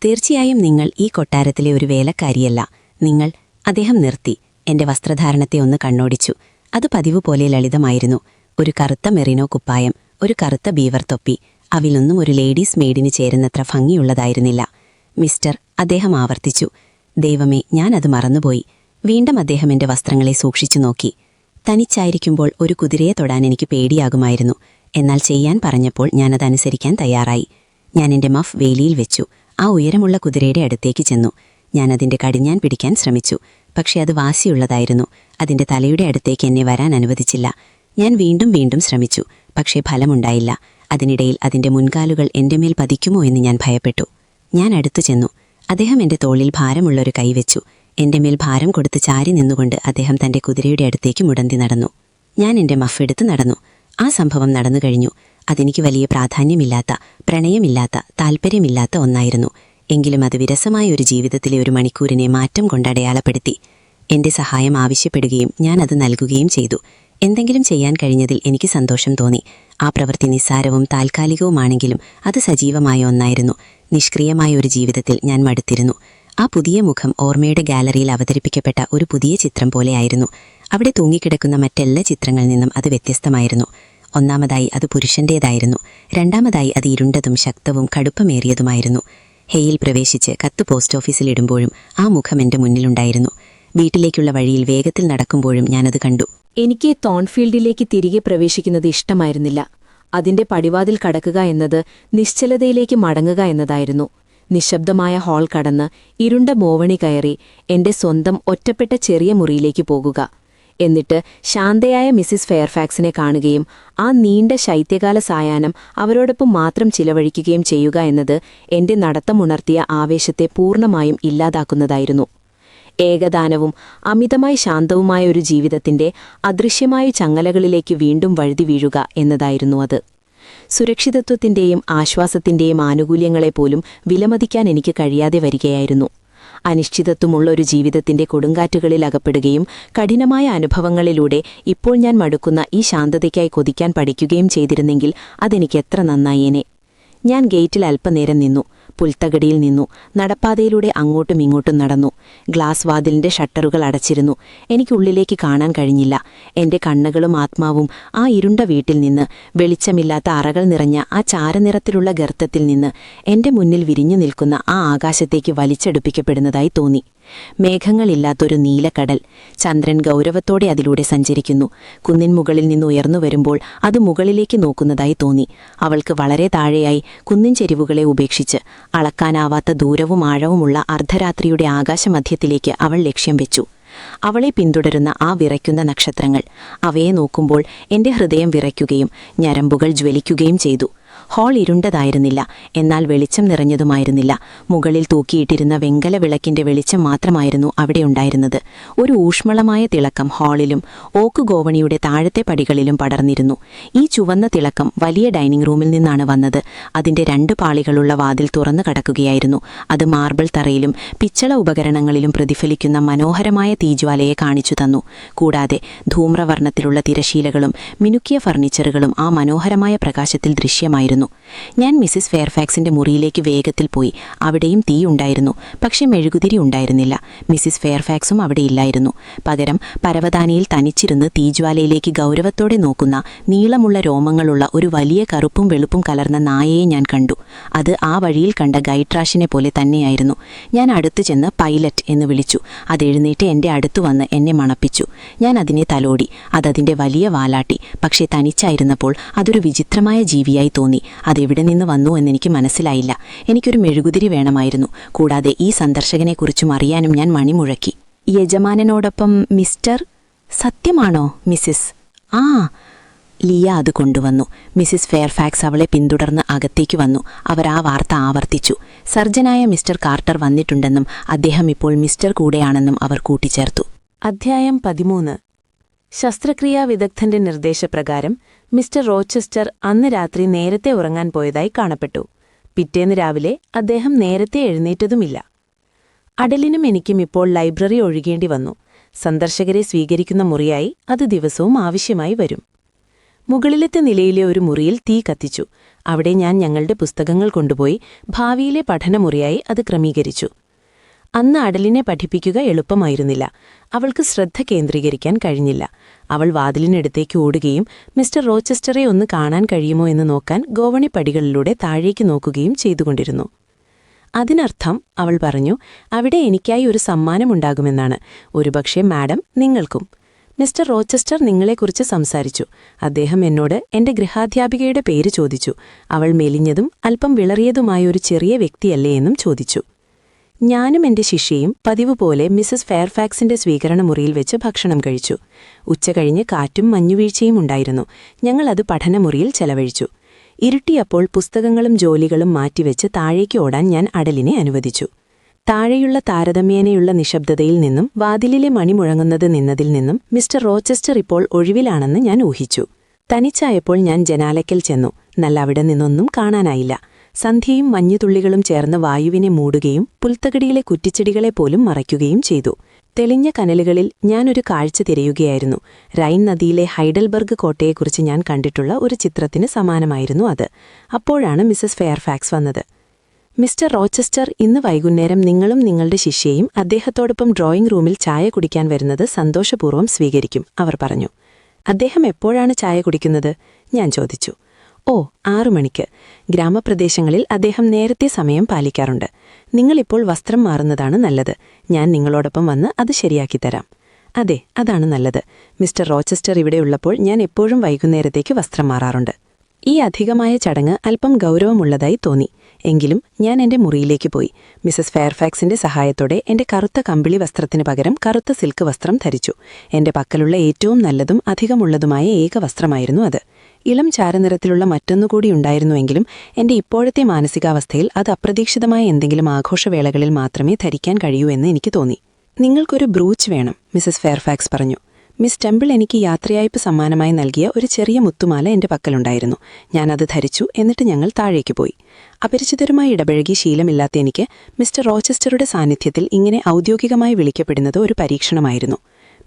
തീർച്ചയായും നിങ്ങൾ ഈ കൊട്ടാരത്തിലെ ഒരു വേലക്കാരിയല്ല. നിങ്ങൾ... അദ്ദേഹം നിർത്തി. എന്റെ വസ്ത്രധാരണത്തെ ഒന്ന് കണ്ണോടിച്ചു. അത് പതിവ് പോലെ ലളിതമായിരുന്നു. ഒരു കറുത്ത മെറിനോ കുപ്പായം, ഒരു കറുത്ത ബീവർ തൊപ്പി. അവിലൊന്നും ഒരു ലേഡീസ് മെയ്ഡിന് ചേരുന്നത്ര ഭംഗിയുള്ളതായിരുന്നില്ല. മിസ്റ്റർ, അദ്ദേഹം ആവർത്തിച്ചു. ദൈവമേ, ഞാനത് മറന്നുപോയി. വീണ്ടും അദ്ദേഹം എന്റെ വസ്ത്രങ്ങളെ സൂക്ഷിച്ചു നോക്കി. തനിച്ചായിരിക്കുമ്പോൾ ഒരു കുതിരയെ തൊടാൻ എനിക്ക് പേടിയാകുമായിരുന്നു. എന്നാൽ ചെയ്യാൻ പറഞ്ഞപ്പോൾ ഞാനതനുസരിക്കാൻ തയ്യാറായി. ഞാൻ എന്റെ മഫ് വേലിയിൽ വെച്ചു. ആ ഉയരമുള്ള കുതിരയുടെ അടുത്തേക്ക് ചെന്നു. ഞാനതിന്റെ കടിഞ്ഞാൻ പിടിക്കാൻ ശ്രമിച്ചു. പക്ഷെ അത് വാശിയുള്ളതായിരുന്നു. അതിന്റെ തലയുടെ അടുത്തേക്ക് എന്നെ വരാൻ അനുവദിച്ചില്ല. ഞാൻ വീണ്ടും വീണ്ടും ശ്രമിച്ചു. പക്ഷേ ഫലമുണ്ടായില്ല. അതിനിടയിൽ അതിന്റെ മുൻകാലുകൾ എന്റെ മേൽ പതിക്കുമോ എന്ന് ഞാൻ ഭയപ്പെട്ടു. ഞാൻ അടുത്തു ചെന്നു. അദ്ദേഹം എന്റെ തോളിൽ ഭാരമുള്ളൊരു കൈവച്ചു. എന്റെ മേൽ ഭാരം കൊടുത്ത് ചാരി നിന്നുകൊണ്ട് അദ്ദേഹം തന്റെ കുതിരയുടെ അടുത്തേക്ക് മുടന്തി നടന്നു. ഞാൻ എന്റെ മഫ് എടുത്ത് നടന്നു. ആ സംഭവം നടന്നു കഴിഞ്ഞു. അതെനിക്ക് വലിയ പ്രാധാന്യമില്ലാത്ത, പ്രണയമില്ലാത്ത, താൽപ്പര്യമില്ലാത്ത ഒന്നായിരുന്നു. എങ്കിലും അത് വിരസമായ ഒരു ജീവിതത്തിലെ ഒരു മണിക്കൂറിനെ മാറ്റം കൊണ്ടടയാളപ്പെടുത്തി. എന്റെ സഹായം ആവശ്യപ്പെടുകയും ഞാൻ അത് നൽകുകയും ചെയ്തു. എന്തെങ്കിലും ചെയ്യാൻ കഴിഞ്ഞതിൽ എനിക്ക് സന്തോഷം തോന്നി. ആ പ്രവൃത്തി നിസ്സാരവും താൽക്കാലികവുമാണെങ്കിലും അത് സജീവമായ ഒന്നായിരുന്നു. നിഷ്ക്രിയമായ ഒരു ജീവിതത്തിൽ ഞാൻ മടുത്തിരുന്നു. ആ പുതിയ മുഖം ഓർമ്മയുടെ ഗാലറിയിൽ അവതരിപ്പിക്കപ്പെട്ട ഒരു പുതിയ ചിത്രം പോലെയായിരുന്നു. അവിടെ തൂങ്ങിക്കിടക്കുന്ന മറ്റെല്ലാ ചിത്രങ്ങളിൽ നിന്നും അത് വ്യത്യസ്തമായിരുന്നു. ഒന്നാമതായി അത് പുരുഷന്റേതായിരുന്നു. രണ്ടാമതായി അത് ഇരുണ്ടതും ശക്തവും കടുപ്പമേറിയതുമായിരുന്നു. ഹെയിൽ പ്രവേശിച്ച് കത്ത് പോസ്റ്റ് ഓഫീസിലിടുമ്പോഴും ആ മുഖം എന്റെ മുന്നിലുണ്ടായിരുന്നു. വീട്ടിലേക്കുള്ള വഴിയിൽ വേഗത്തിൽ നടക്കുമ്പോഴും ഞാനത് കണ്ടു. എനിക്ക് തോൺഫീൽഡിലേക്ക് തിരികെ പ്രവേശിക്കുന്നത് ഇഷ്ടമായിരുന്നില്ല. അതിന്റെ പടിവാതിൽ കടക്കുക എന്നത് നിശ്ചലതയിലേക്ക് മടങ്ങുക എന്നതായിരുന്നു. നിശബ്ദമായ ഹാൾ കടന്ന് ഇരുണ്ട മോവണി കയറി എന്റെ സ്വന്തം ഒറ്റപ്പെട്ട ചെറിയ മുറിയിലേക്ക് പോകുക. എന്നിട്ട് ശാന്തയായ മിസ്സിസ് ഫെയർഫാക്സിനെ കാണുകയും ആ നീണ്ട ശൈത്യകാല സായാഹ്നം അവരോടൊപ്പം മാത്രം ചിലവഴിക്കുകയും ചെയ്യുക എന്നത് എന്റെ നടത്തമുണർത്തിയ ആവേശത്തെ പൂർണ്ണമായും ഇല്ലാതാക്കുന്നതായിരുന്നു. ഏകദാനവും അമിതമായി ശാന്തവുമായ ഒരു ജീവിതത്തിന്റെ അദൃശ്യമായ ചങ്ങലകളിലേക്ക് വീണ്ടും വഴുതി വീഴുക എന്നതായിരുന്നു അത്. സുരക്ഷിതത്വത്തിന്റെയും ആശ്വാസത്തിന്റെയും ആനുകൂല്യങ്ങളെപ്പോലും വിലമതിക്കാൻ എനിക്ക് കഴിയാതെ വരികയായിരുന്നു. അനിശ്ചിതത്വമുള്ള ഒരു ജീവിതത്തിന്റെ കൊടുങ്കാറ്റുകളിൽ അകപ്പെടുകയും കഠിനമായ അനുഭവങ്ങളിലൂടെ ഇപ്പോൾ ഞാൻ മടുക്കുന്ന ഈ ശാന്തതയ്ക്കായി കൊതിക്കാൻ പഠിക്കുകയും ചെയ്തിരുന്നെങ്കിൽ അതെനിക്ക് എത്ര നന്നായേനെ. ഞാൻ ഗേറ്റിൽ അല്പനേരം നിന്നു. പുൽത്തകടിയിൽ നിന്നു. നടപ്പാതയിലൂടെ അങ്ങോട്ടും ഇങ്ങോട്ടും നടന്നു. ഗ്ലാസ് വാതിലിന്റെ ഷട്ടറുകൾ അടച്ചിരുന്നു. എനിക്കുള്ളിലേക്ക് കാണാൻ കഴിഞ്ഞില്ല. എന്റെ കണ്ണുകളും ആത്മാവും ആ ഇരുണ്ട വീട്ടിൽ നിന്ന്, വെളിച്ചമില്ലാത്ത അറകൾ നിറഞ്ഞ ആ ചാരനിറത്തിലുള്ള ഗർത്തത്തിൽ നിന്ന് എന്റെ മുന്നിൽ വിരിഞ്ഞു നിൽക്കുന്ന ആ ആകാശത്തേക്ക് വലിച്ചെടുപ്പിക്കപ്പെടുന്നതായി തോന്നി. മേഘങ്ങളില്ലാത്തൊരു നീലക്കടൽ. ചന്ദ്രൻ ഗൗരവത്തോടെ അതിലൂടെ സഞ്ചരിക്കുന്നു. കുന്നിൻ മുകളിൽ നിന്ന് ഉയർന്നു വരുമ്പോൾ അത് മുകളിലേക്ക് നോക്കുന്നതായി തോന്നി. അവൾക്ക് വളരെ താഴെയായി കുന്നിൻ ചെരിവുകളെ ഉപേക്ഷിച്ച് അളക്കാനാവാത്ത ദൂരവും ആഴവുമുള്ള അർദ്ധരാത്രിയുടെ ആകാശമധ്യത്തിലേക്ക് അവൾ ലക്ഷ്യം വെച്ചു. അവളെ പിന്തുടരുന്ന ആ വിറയ്ക്കുന്ന നക്ഷത്രങ്ങൾ. അവയെ നോക്കുമ്പോൾ എന്റെ ഹൃദയം വിറയ്ക്കുകയും ഞരമ്പുകൾ ജ്വലിക്കുകയും ചെയ്തു. ഹാൾ ഇരുണ്ടതായിരുന്നില്ല, എന്നാൽ വെളിച്ചം നിറഞ്ഞതുമായിരുന്നില്ല. മുകളിൽ തൂക്കിയിട്ടിരുന്ന വെങ്കല വിളക്കിന്റെ വെളിച്ചം മാത്രമായിരുന്നു അവിടെയുണ്ടായിരുന്നത്. ഒരു ഊഷ്മളമായ തിളക്കം ഹാളിലും ഓക്ക് ഗോവണിയുടെ താഴത്തെ പടികളിലും പടർന്നിരുന്നു. ഈ ചുവന്ന തിളക്കം വലിയ ഡൈനിങ് റൂമിൽ നിന്നാണ് വന്നത്. അതിന്റെ 2 പാളികളുള്ള വാതിൽ തുറന്നു കടക്കുകയായിരുന്നു. അത് മാർബിൾ തറയിലും പിച്ചള ഉപകരണങ്ങളിലും പ്രതിഫലിക്കുന്ന മനോഹരമായ തീജ്വാലയെ കാണിച്ചു തന്നു. കൂടാതെ ധൂമ്രവർണ്ണത്തിലുള്ള തിരശീലകളും മിനുക്കിയ ഫർണിച്ചറുകളും ആ മനോഹരമായ പ്രകാശത്തിൽ ദൃശ്യമായിരുന്നു. ഞാൻ മിസ്സിസ് ഫെയർഫാക്സിന്റെ മുറിയിലേക്ക് വേഗത്തിൽ പോയി. അവിടെയും തീ ഉണ്ടായിരുന്നു, പക്ഷെ മെഴുകുതിരി ഉണ്ടായിരുന്നില്ല. മിസ്സിസ് ഫെയർഫാക്സും അവിടെ ഇല്ലായിരുന്നു. പകരം പരവതാനിയിൽ തനിച്ചിരുന്ന് തീജ്വാലയിലേക്ക് ഗൗരവത്തോടെ നോക്കുന്ന നീളമുള്ള രോമങ്ങളുള്ള ഒരു വലിയ കറുപ്പും വെളുപ്പും കലർന്ന നായയെ ഞാൻ കണ്ടു. അത് ആ വഴിയിൽ കണ്ട ഗൈട്രാഷിനെ പോലെ തന്നെയായിരുന്നു. ഞാൻ അടുത്തു ചെന്ന് പൈലറ്റ് എന്ന് വിളിച്ചു. അതെഴുന്നേറ്റ് എൻ്റെ അടുത്തു വന്ന് എന്നെ മണപ്പിച്ചു. ഞാൻ അതിനെ തലോടി. അതതിൻ്റെ വലിയ വാലാട്ടി. പക്ഷേ തനിച്ചായിരുന്നപ്പോൾ അതൊരു വിചിത്രമായ ജീവിയായി തോന്നി. അതെവിടെ നിന്ന് വന്നു എന്നെനിക്ക് മനസ്സിലായില്ല. എനിക്കൊരു മെഴുകുതിരി വേണമായിരുന്നു. കൂടാതെ ഈ സന്ദർശകനെക്കുറിച്ചും അറിയാനും ഞാൻ മണിമുഴക്കി. യജമാനനോടൊപ്പം മിസ്റ്റർ? സത്യമാണോ മിസ്സിസ്? ആ, ലിയ അത് കൊണ്ടുവന്നു. മിസ്സിസ് ഫെയർഫാക്സ് അവളെ പിന്തുടർന്ന് അകത്തേക്ക് വന്നു. അവർ ആ വാർത്ത ആവർത്തിച്ചു. സർജനായ മിസ്റ്റർ കാർട്ടർ വന്നിട്ടുണ്ടെന്നും അദ്ദേഹം ഇപ്പോൾ മിസ്റ്റർ കൂടെയാണെന്നും അവർ കൂട്ടിച്ചേർത്തു. അധ്യായം 13. ശസ്ത്രക്രിയാ വിദഗ്ധന്റെ നിർദ്ദേശപ്രകാരം മിസ്റ്റർ റോച്ചസ്റ്റർ അന്ന് രാത്രി നേരത്തെ ഉറങ്ങാൻ പോയതായി കാണപ്പെട്ടു. പിറ്റേന്ന് രാവിലെ അദ്ദേഹം നേരത്തെ എഴുന്നേറ്റതുമില്ല. അഡലിനും എനിക്കും ഇപ്പോൾ ലൈബ്രറി ഒഴികേണ്ടി വന്നു. സന്ദർശകരെ സ്വീകരിക്കുന്ന മുറിയായി അത് ദിവസവും ആവശ്യമായി വരും. മുകളിലത്തെ നിലയിലെ ഒരു മുറിയിൽ തീ കത്തിച്ചു. അവിടെ ഞാൻ ഞങ്ങളുടെ പുസ്തകങ്ങൾ കൊണ്ടുപോയി ഭാവിയിലെ പഠനമുറിയായി അത് ക്രമീകരിച്ചു. അന്ന് അഡലിനെ പഠിപ്പിക്കുക എളുപ്പമായിരുന്നില്ല. അവൾക്ക് ശ്രദ്ധ കേന്ദ്രീകരിക്കാൻ കഴിഞ്ഞില്ല. അവൾ വാതിലിനടുത്തേക്ക് ഓടുകയും മിസ്റ്റർ റോച്ചസ്റ്ററെ ഒന്ന് കാണാൻ കഴിയുമോ എന്ന് നോക്കാൻ ഗോവണിപ്പടികളിലൂടെ താഴേക്ക് നോക്കുകയും ചെയ്തുകൊണ്ടിരുന്നു. അതിനർത്ഥം അവൾ പറഞ്ഞു, അവിടെ എനിക്കായി ഒരു സമ്മാനമുണ്ടാകുമെന്നാണ്. ഒരുപക്ഷെ മാഡം നിങ്ങൾക്കും. മിസ്റ്റർ റോച്ചസ്റ്റർ നിങ്ങളെക്കുറിച്ച് സംസാരിച്ചു. അദ്ദേഹം എന്നോട് എന്റെ ഗൃഹാധ്യാപികയുടെ പേര് ചോദിച്ചു. അവൾ മെലിഞ്ഞതും അല്പം വിളറിയതുമായ ഒരു ചെറിയ വ്യക്തിയല്ലേ എന്നും ചോദിച്ചു. ഞാനും എന്റെ ശിഷ്യയും പതിവ് പോലെ മിസസ് ഫെയർഫാക്സിന്റെ സ്വീകരണമുറിയിൽ വെച്ച് ഭക്ഷണം കഴിച്ചു. ഉച്ചകഴിഞ്ഞ് കാറ്റും മഞ്ഞുവീഴ്ചയും ഉണ്ടായിരുന്നു. ഞങ്ങളത് പഠനമുറിയിൽ ചെലവഴിച്ചു. ഇരുട്ടിയപ്പോൾ പുസ്തകങ്ങളും ജോലികളും മാറ്റിവെച്ച് താഴേക്ക് ഓടാൻ ഞാൻ അഡലിനെ അനുവദിച്ചു. താഴെയുള്ള താരതമ്യേനയുള്ള നിശബ്ദതയിൽ നിന്നും വാതിലിലെ മണി മുഴങ്ങുന്നത് നിന്നതിൽ നിന്നും മിസ്റ്റർ റോച്ചസ്റ്റർ ഇപ്പോൾ ഒഴിവിലാണെന്ന് ഞാൻ ഊഹിച്ചു. തനിച്ചായപ്പോൾ ഞാൻ ജനാലയ്ക്കൽ ചെന്നു. നല്ല അവിടെ നിന്നൊന്നും കാണാനായില്ല. സന്ധ്യയും മഞ്ഞുതുള്ളികളും ചേർന്ന് വായുവിനെ മൂടുകയും പുൽത്തകടിയിലെ കുറ്റിച്ചെടികളെപ്പോലും മറയ്ക്കുകയും ചെയ്തു. തെളിഞ്ഞ കനലുകളിൽ ഞാനൊരു കാഴ്ച തിരയുകയായിരുന്നു. റൈൻ നദിയിലെ ഹൈഡൽബർഗ് കോട്ടയെക്കുറിച്ച് ഞാൻ കണ്ടിട്ടുള്ള ഒരു ചിത്രത്തിന് സമാനമായിരുന്നു അത്. അപ്പോഴാണ് മിസസ് ഫെയർഫാക്സ് വന്നത്. മിസ്റ്റർ റോച്ചസ്റ്റർ ഇന്ന് വൈകുന്നേരം നിങ്ങളും നിങ്ങളുടെ ശിഷ്യയും അദ്ദേഹത്തോടൊപ്പം ഡ്രോയിംഗ് റൂമിൽ ചായ കുടിക്കാൻ വരുന്നത് സന്തോഷപൂർവ്വം സ്വീകരിക്കും, അവർ പറഞ്ഞു. അദ്ദേഹം എപ്പോഴാണ് ചായ കുടിക്കുന്നത്? ഞാൻ ചോദിച്ചു. 6 മണിക്ക്. ഗ്രാമപ്രദേശങ്ങളിൽ അദ്ദേഹം നേരത്തെ സമയം പാലിക്കാറുണ്ട്. നിങ്ങളിപ്പോൾ വസ്ത്രം മാറുന്നതാണ് നല്ലത്. ഞാൻ നിങ്ങളോടൊപ്പം വന്ന് അത് ശരിയാക്കിത്തരാം. അതെ, അതാണ് നല്ലത്. മിസ്റ്റർ റോച്ചസ്റ്റർ ഇവിടെയുള്ളപ്പോൾ ഞാൻ എപ്പോഴും വൈകുന്നേരത്തേക്ക് വസ്ത്രം മാറാറുണ്ട്. ഈ അധികമായ ചടങ്ങ് അല്പം ഗൗരവമുള്ളതായി തോന്നി. എങ്കിലും ഞാൻ എന്റെ മുറിയിലേക്ക് പോയി. മിസസ് ഫെയർഫാക്സിന്റെ സഹായത്തോടെ എന്റെ കറുത്ത കമ്പിളി വസ്ത്രത്തിന് പകരം കറുത്ത സിൽക്ക് വസ്ത്രം ധരിച്ചു. എന്റെ പക്കലുള്ള ഏറ്റവും നല്ലതും അധികമുള്ളതുമായ ഏക വസ്ത്രമായിരുന്നു അത്. ഇളം ചാരനിറത്തിലുള്ള മറ്റൊന്നുകൂടി ഉണ്ടായിരുന്നുവെങ്കിലും എന്റെ ഇപ്പോഴത്തെ മാനസികാവസ്ഥയിൽ അത് അപ്രതീക്ഷിതമായ എന്തെങ്കിലും ആഘോഷവേളകളിൽ മാത്രമേ ധരിക്കാൻ കഴിയൂ എന്ന് എനിക്ക് തോന്നി. നിങ്ങൾക്കൊരു ബ്രൂച്ച് വേണം, മിസസ് ഫെയർഫാക്സ് പറഞ്ഞു. മിസ് ടെമ്പിൾ എനിക്ക് യാത്രയയപ്പ് സമ്മാനമായി നൽകിയ ഒരു ചെറിയ മുത്തുമാല എന്റെ പക്കലുണ്ടായിരുന്നു. ഞാനത് ധരിച്ചു. എന്നിട്ട് ഞങ്ങൾ താഴേക്ക് പോയി. അപരിചിതരുമായി ഇടപഴകി ശീലമില്ലാത്ത എനിക്ക് മിസ്റ്റർ റോച്ചസ്റ്ററുടെ സാന്നിധ്യത്തിൽ ഇങ്ങനെ ഔദ്യോഗികമായി വിളിക്കപ്പെടുന്നത് ഒരു പരീക്ഷണമായിരുന്നു.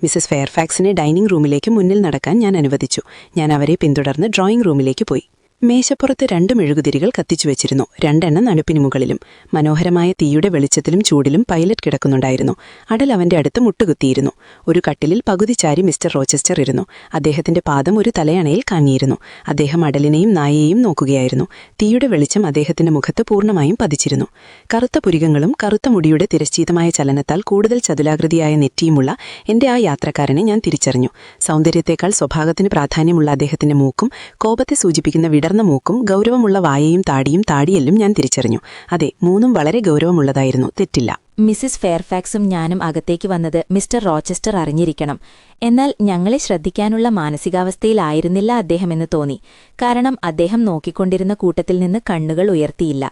മിസസ് ഫെയർഫാക്സിനെ ഡൈനിങ് റൂമിലേക്ക് മുന്നിൽ നടക്കാൻ ഞാൻ അനുവദിച്ചു. ഞാൻ അവരെ പിന്തുടർന്ന് ഡ്രോയിംഗ് റൂമിലേക്ക് പോയി. മേശപ്പുറത്ത് 2 മെഴുകുതിരികൾ കത്തിച്ചുവെച്ചിരുന്നു. 2 എണ്ണം നടുപ്പിന് മുകളിലും. മനോഹരമായ തീയുടെ വെളിച്ചത്തിലും ചൂടിലും പൈലറ്റ് കിടക്കുന്നുണ്ടായിരുന്നു. അടൽ അവന്റെ അടുത്ത് മുട്ടുകുത്തിയിരുന്നു. ഒരു കട്ടിലിൽ പകുതി ചാരി മിസ്റ്റർ റോച്ചസ്റ്റർ ഇരുന്നു. അദ്ദേഹത്തിന്റെ പാദം ഒരു തലയണയിൽ കാങ്ങിയിരുന്നു. അദ്ദേഹം അടലിനെയും നായയെയും നോക്കുകയായിരുന്നു. തീയുടെ വെളിച്ചം അദ്ദേഹത്തിന്റെ മുഖത്ത് പൂർണ്ണമായും പതിച്ചിരുന്നു. കറുത്ത പുരികങ്ങളും കറുത്ത മുടിയുടെ തിരശ്ചീതമായ ചലനത്താൽ കൂടുതൽ ചതുലാകൃതിയായ നെറ്റിയുമുള്ള എന്റെ ആ യാത്രക്കാരനെ ഞാൻ തിരിച്ചറിഞ്ഞു. സൗന്ദര്യത്തേക്കാൾ സ്വഭാവത്തിന് പ്രാധാന്യമുള്ള അദ്ദേഹത്തിന്റെ മൂക്കും കോപത്തെ സൂചിപ്പിക്കുന്ന വിടർന്ന മൂക്കും ഗൗരവമുള്ള വായയും താടിയെല്ലും ഞാൻ തിരിച്ചറിഞ്ഞു. അതെ, 3 വളരെ ഗൗരവമുള്ളതായിരുന്നു, തെറ്റില്ല. മിസ്സിസ് ഫെയർഫാക്സും ഞാനും അകത്തേക്ക് വന്നത് മിസ്റ്റർ റോച്ചസ്റ്റർ അറിഞ്ഞിരിക്കണം. എന്നാൽ ഞങ്ങളെ ശ്രദ്ധിക്കാനുള്ള മാനസികാവസ്ഥയിലായിരുന്നില്ല അദ്ദേഹമെന്ന് തോന്നി. കാരണം അദ്ദേഹം നോക്കിക്കൊണ്ടിരുന്ന കൂട്ടത്തിൽ നിന്ന് കണ്ണുകൾ ഉയർത്തിയില്ല.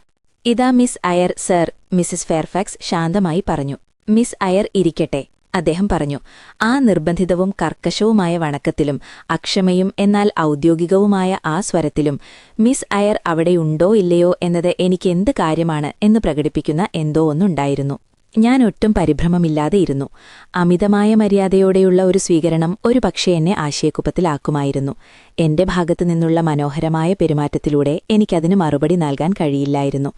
ഇതാ മിസ് അയർ സർ, മിസ്സിസ് ഫെയർഫാക്സ് ശാന്തമായി പറഞ്ഞു. മിസ് അയർ ഇരിക്കട്ടെ, അദ്ദേഹം പറഞ്ഞു. ആ നിർബന്ധിതവും കർക്കശവുമായ വണക്കത്തിലും അക്ഷമയും എന്നാൽ ഔദ്യോഗികവുമായ ആ സ്വരത്തിലും മിസ് അയർ അവിടെയുണ്ടോ ഇല്ലയോ എന്നത് എനിക്കെന്ത് കാര്യമാണ് എന്ന് പ്രകടിപ്പിക്കുന്ന എന്തോ ഒന്നുണ്ടായിരുന്നു. ഞാൻ ഒട്ടും പരിഭ്രമമില്ലാതെ ഇരുന്നു. അമിതമായ മര്യാദയോടെയുള്ള ഒരു സ്വീകരണം ഒരുപക്ഷെ എന്നെ ആശയക്കുപ്പത്തിലാക്കുമായിരുന്നു. എന്റെ ഭാഗത്തുനിന്നുള്ള മനോഹരമായ പെരുമാറ്റത്തിലൂടെ എനിക്കതിന് മറുപടി നൽകാൻ കഴിയില്ലായിരുന്നു.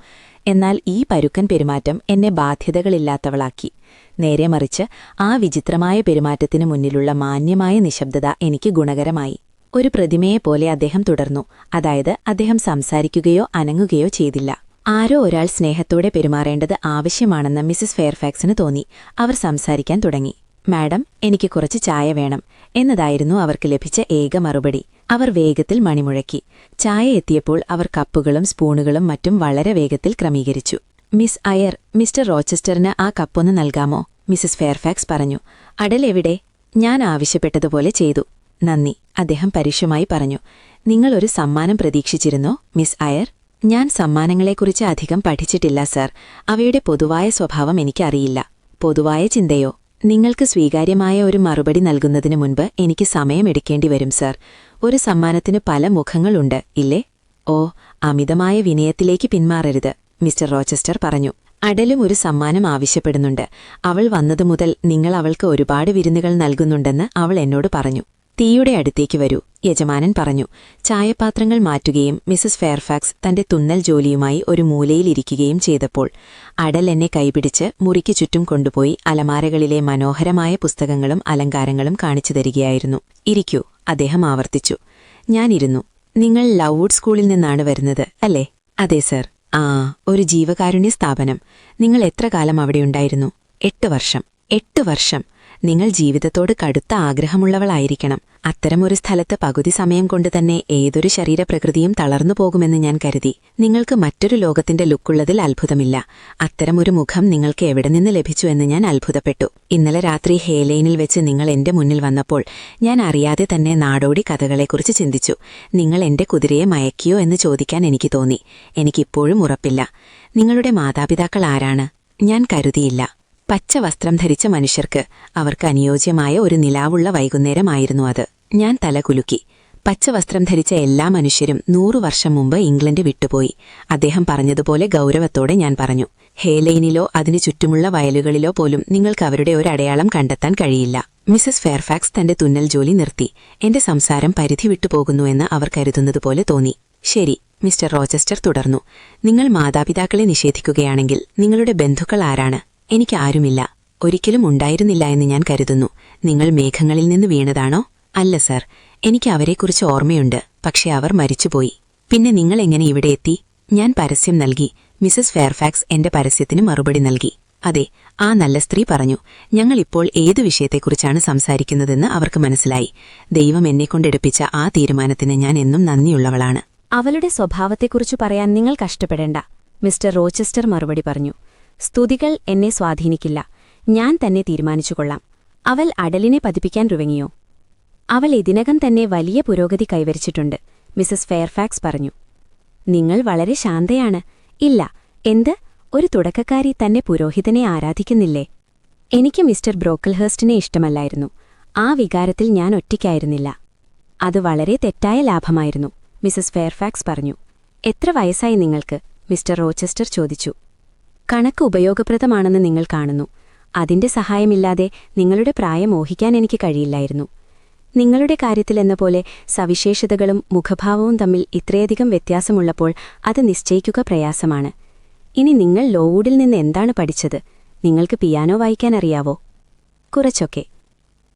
എന്നാൽ ഈ പരുക്കൻ പെരുമാറ്റം എന്നെ ബാധ്യതകളില്ലാത്തവളാക്കി. നേരെ മറിച്ച് ആ വിചിത്രമായ പെരുമാറ്റത്തിനു മുന്നിലുള്ള മാന്യമായ നിശബ്ദത എനിക്ക് ഗുണകരമായി. ഒരു പ്രതിമയെപ്പോലെ അദ്ദേഹം തുടർന്നു. അതായത് അദ്ദേഹം സംസാരിക്കുകയോ അനങ്ങുകയോ ചെയ്തില്ല. ആരോ ഒരാൾ സ്നേഹത്തോടെ പെരുമാറേണ്ടത് ആവശ്യമാണെന്ന് മിസ്സിസ് ഫെയർഫാക്സിന് തോന്നി. അവർ സംസാരിക്കാൻ തുടങ്ങി. മാഡം, എനിക്ക് കുറച്ച് ചായ വേണം എന്നതായിരുന്നു അവർക്ക് ലഭിച്ച ഏക മറുപടി. അവർ വേഗത്തിൽ മണിമുഴക്കി. ചായ എത്തിയപ്പോൾ അവർ കപ്പുകളും സ്പൂണുകളും മറ്റും വളരെ വേഗത്തിൽ ക്രമീകരിച്ചു. മിസ് അയർ, മിസ്റ്റർ റോച്ചസ്റ്ററിന് ആ കപ്പൊന്ന് നൽകാമോ? മിസ്സിസ് ഫെയർഫാക്സ് പറഞ്ഞു. അടൽ എവിടെ? ഞാൻ ആവശ്യപ്പെട്ടതുപോലെ ചെയ്തു. നന്ദി, അദ്ദേഹം പരുഷമായി പറഞ്ഞു. നിങ്ങളൊരു സമ്മാനം പ്രതീക്ഷിച്ചിരുന്നോ മിസ് അയർ? ഞാൻ സമ്മാനങ്ങളെക്കുറിച്ച് അധികം പഠിച്ചിട്ടില്ല സർ. അവയുടെ പൊതുവായ സ്വഭാവം എനിക്കറിയില്ല. പൊതുവായ ചിന്തയോ? നിങ്ങൾക്ക് സ്വീകാര്യമായ ഒരു മറുപടി നൽകുന്നതിനു മുൻപ് എനിക്ക് സമയമെടുക്കേണ്ടി വരും സർ. ഒരു സമ്മാനത്തിന് പല മുഖങ്ങളുണ്ട്, ഇല്ലേ? ഓ, അമിതമായ വിനയത്തിലേക്ക് പിന്മാറരുത്, മിസ്റ്റർ റോച്ചസ്റ്റർ പറഞ്ഞു. അടലും ഒരു സമ്മാനം ആവശ്യപ്പെടുന്നുണ്ട്. അവൾ വന്നതുമുതൽ നിങ്ങൾ അവൾക്ക് ഒരുപാട് വിരുന്നുകൾ നൽകുന്നുണ്ടെന്ന് അവൾ എന്നോട് പറഞ്ഞു. തീയുടെ അടുത്തേക്ക് വരൂ, യജമാനൻ പറഞ്ഞു. ചായപാത്രങ്ങൾ മാറ്റുകയും മിസ്സിസ് ഫെയർഫാക്സ് തന്റെ തുന്നൽ ജോലിയുമായി ഒരു മൂലയിലിരിക്കുകയും ചെയ്തപ്പോൾ അടൽ എന്നെ കൈപിടിച്ച് മുറിക്ക് ചുറ്റും കൊണ്ടുപോയി അലമാരകളിലെ മനോഹരമായ പുസ്തകങ്ങളും അലങ്കാരങ്ങളും കാണിച്ചു തരികയായിരുന്നു. ഇരിക്കൂ, അദ്ദേഹം ആവർത്തിച്ചു. ഞാനിരുന്നു. നിങ്ങൾ ലവ്വുഡ് സ്കൂളിൽ നിന്നാണ് വരുന്നത്, അല്ലേ? അതെ സർ. ആ, ഒരു ജീവകാരുണ്യ സ്ഥാപനം. നിങ്ങൾ എത്ര കാലം അവിടെയുണ്ടായിരുന്നു? 8 വർഷം. 8 വർഷം. നിങ്ങൾ ജീവിതത്തോട് കടുത്ത ആഗ്രഹമുള്ളവളായിരിക്കണം. അത്തരമൊരു സ്ഥലത്ത് പകുതി സമയം കൊണ്ടുതന്നെ ഏതൊരു ശരീരപ്രകൃതിയും തളർന്നു പോകുമെന്ന് ഞാൻ കരുതി. നിങ്ങൾക്ക് മറ്റൊരു ലോകത്തിന്റെ ലുക്കുള്ളതിൽ അത്ഭുതമില്ല. അത്തരമൊരു മുഖം നിങ്ങൾക്ക് എവിടെ നിന്ന് ലഭിച്ചു എന്ന് ഞാൻ അത്ഭുതപ്പെട്ടു. ഇന്നലെ രാത്രി ഹേലൈനിൽ വെച്ച് നിങ്ങൾ എന്റെ മുന്നിൽ വന്നപ്പോൾ ഞാൻ അറിയാതെ തന്നെ നാടോടി കഥകളെക്കുറിച്ച് ചിന്തിച്ചു. നിങ്ങൾ എന്റെ കുതിരയെ മയക്കിയോ എന്ന് ചോദിക്കാൻ എനിക്ക് തോന്നി. എനിക്കിപ്പോഴും ഉറപ്പില്ല. നിങ്ങളുടെ മാതാപിതാക്കൾ ആരാണ്? ഞാൻ കരുതിയില്ല. പച്ച വസ്ത്രം ധരിച്ച മനുഷ്യർക്ക് അവർക്ക് അനുയോജ്യമായ ഒരു നിലാവുള്ള വൈകുന്നേരമായിരുന്നു അത്. ഞാൻ തലകുലുക്കി. പച്ചവസ്ത്രം ധരിച്ച എല്ലാ മനുഷ്യരും 100 വർഷം മുമ്പ് ഇംഗ്ലണ്ട് വിട്ടുപോയി. അദ്ദേഹം പറഞ്ഞതുപോലെ ഗൗരവത്തോടെ ഞാൻ പറഞ്ഞു. ഹേലൈനിലോ അതിനു ചുറ്റുമുള്ള വയലുകളിലോ പോലും നിങ്ങൾക്ക് അവരുടെ ഒരു അടയാളം കണ്ടെത്താൻ കഴിയില്ല. മിസ്സിസ് ഫെയർഫാക്സ് തന്റെ തുന്നൽ ജോലി നിർത്തി. എന്റെ സംസാരം പരിധി വിട്ടുപോകുന്നുവെന്ന് അവർ കരുതുന്നതുപോലെ തോന്നി. ശരി, മിസ്റ്റർ റോച്ചസ്റ്റർ തുടർന്നു. നിങ്ങൾ മാതാപിതാക്കളെ നിഷേധിക്കുകയാണെങ്കിൽ നിങ്ങളുടെ ബന്ധുക്കൾ ആരാണ്? എനിക്കാരുമില്ല. ഒരിക്കലും ഉണ്ടായിരുന്നില്ല എന്ന് ഞാൻ കരുതുന്നു. നിങ്ങൾ മേഘങ്ങളിൽ നിന്ന് വീണതാണോ? അല്ല സർ, എനിക്ക് അവരെക്കുറിച്ച് ഓർമ്മയുണ്ട്. പക്ഷെ അവർ മരിച്ചുപോയി. പിന്നെ നിങ്ങൾ എങ്ങനെ ഇവിടെ എത്തി? ഞാൻ പരസ്യം നൽകി. മിസ്സിസ് ഫെയർഫാക്സ് എന്റെ പരസ്യത്തിന് മറുപടി നൽകി. അതെ, ആ നല്ല സ്ത്രീ പറഞ്ഞു. ഞങ്ങളിപ്പോൾ ഏതു വിഷയത്തെക്കുറിച്ചാണ് സംസാരിക്കുന്നതെന്ന് അവർക്ക് മനസ്സിലായി. ദൈവം എന്നെക്കൊണ്ടെടുപ്പിച്ച ആ തീരുമാനത്തിന് ഞാൻ എന്നും നന്ദിയുള്ളവളാണ്. അവളുടെ സ്വഭാവത്തെക്കുറിച്ച് പറയാൻ നിങ്ങൾ കഷ്ടപ്പെടേണ്ട, മിസ്റ്റർ റോച്ചസ്റ്റർ മറുപടി പറഞ്ഞു. സ്തുതികൾ എന്നെ സ്വാധീനിക്കില്ല. ഞാൻ തന്നെ തീരുമാനിച്ചുകൊള്ളാം. അവൾ അടലിനെ പതിപ്പിക്കാൻ രുവങ്ങിയോ? അവൾ ഇതിനകം തന്നെ വലിയ പുരോഗതി കൈവരിച്ചിട്ടുണ്ട്, മിസസ് ഫെയർഫാക്സ് പറഞ്ഞു. നിങ്ങൾ വളരെ ശാന്തയാണ്. ഇല്ല, എന്ത്? ഒരു തുടക്കക്കാരി തന്നെ പുരോഹിതനെ ആരാധിക്കുന്നില്ലേ? എനിക്ക് മിസ്റ്റർ ബ്രോക്കൽഹേഴ്സ്റ്റിനെ ഇഷ്ടമല്ലായിരുന്നു. ആ വികാരത്തിൽ ഞാൻ ഒറ്റയ്ക്കായിരുന്നില്ല. അത് വളരെ തെറ്റായ ലാഭമായിരുന്നു, മിസസ് ഫെയർഫാക്സ് പറഞ്ഞു. എത്ര വയസ്സായി നിങ്ങൾക്ക്? മിസ്റ്റർ റോച്ചസ്റ്റർ ചോദിച്ചു. കണക്ക് ഉപയോഗപ്രദമാണെന്ന് നിങ്ങൾ കാണുന്നു. അതിന്റെ സഹായമില്ലാതെ നിങ്ങളുടെ പ്രായം ഊഹിക്കാൻ എനിക്ക് കഴിയില്ലായിരുന്നു. നിങ്ങളുടെ കാര്യത്തിലെന്ന പോലെ സവിശേഷതകളും മുഖഭാവവും തമ്മിൽ ഇത്രയധികം വ്യത്യാസമുള്ളപ്പോൾ അത് നിശ്ചയിക്കുക പ്രയാസമാണ്. ഇനി നിങ്ങൾ ലോവുഡിൽ നിന്ന് എന്താണ് പഠിച്ചത്? നിങ്ങൾക്ക് പിയാനോ വായിക്കാൻ അറിയാവോ? കുറച്ചൊക്കെ.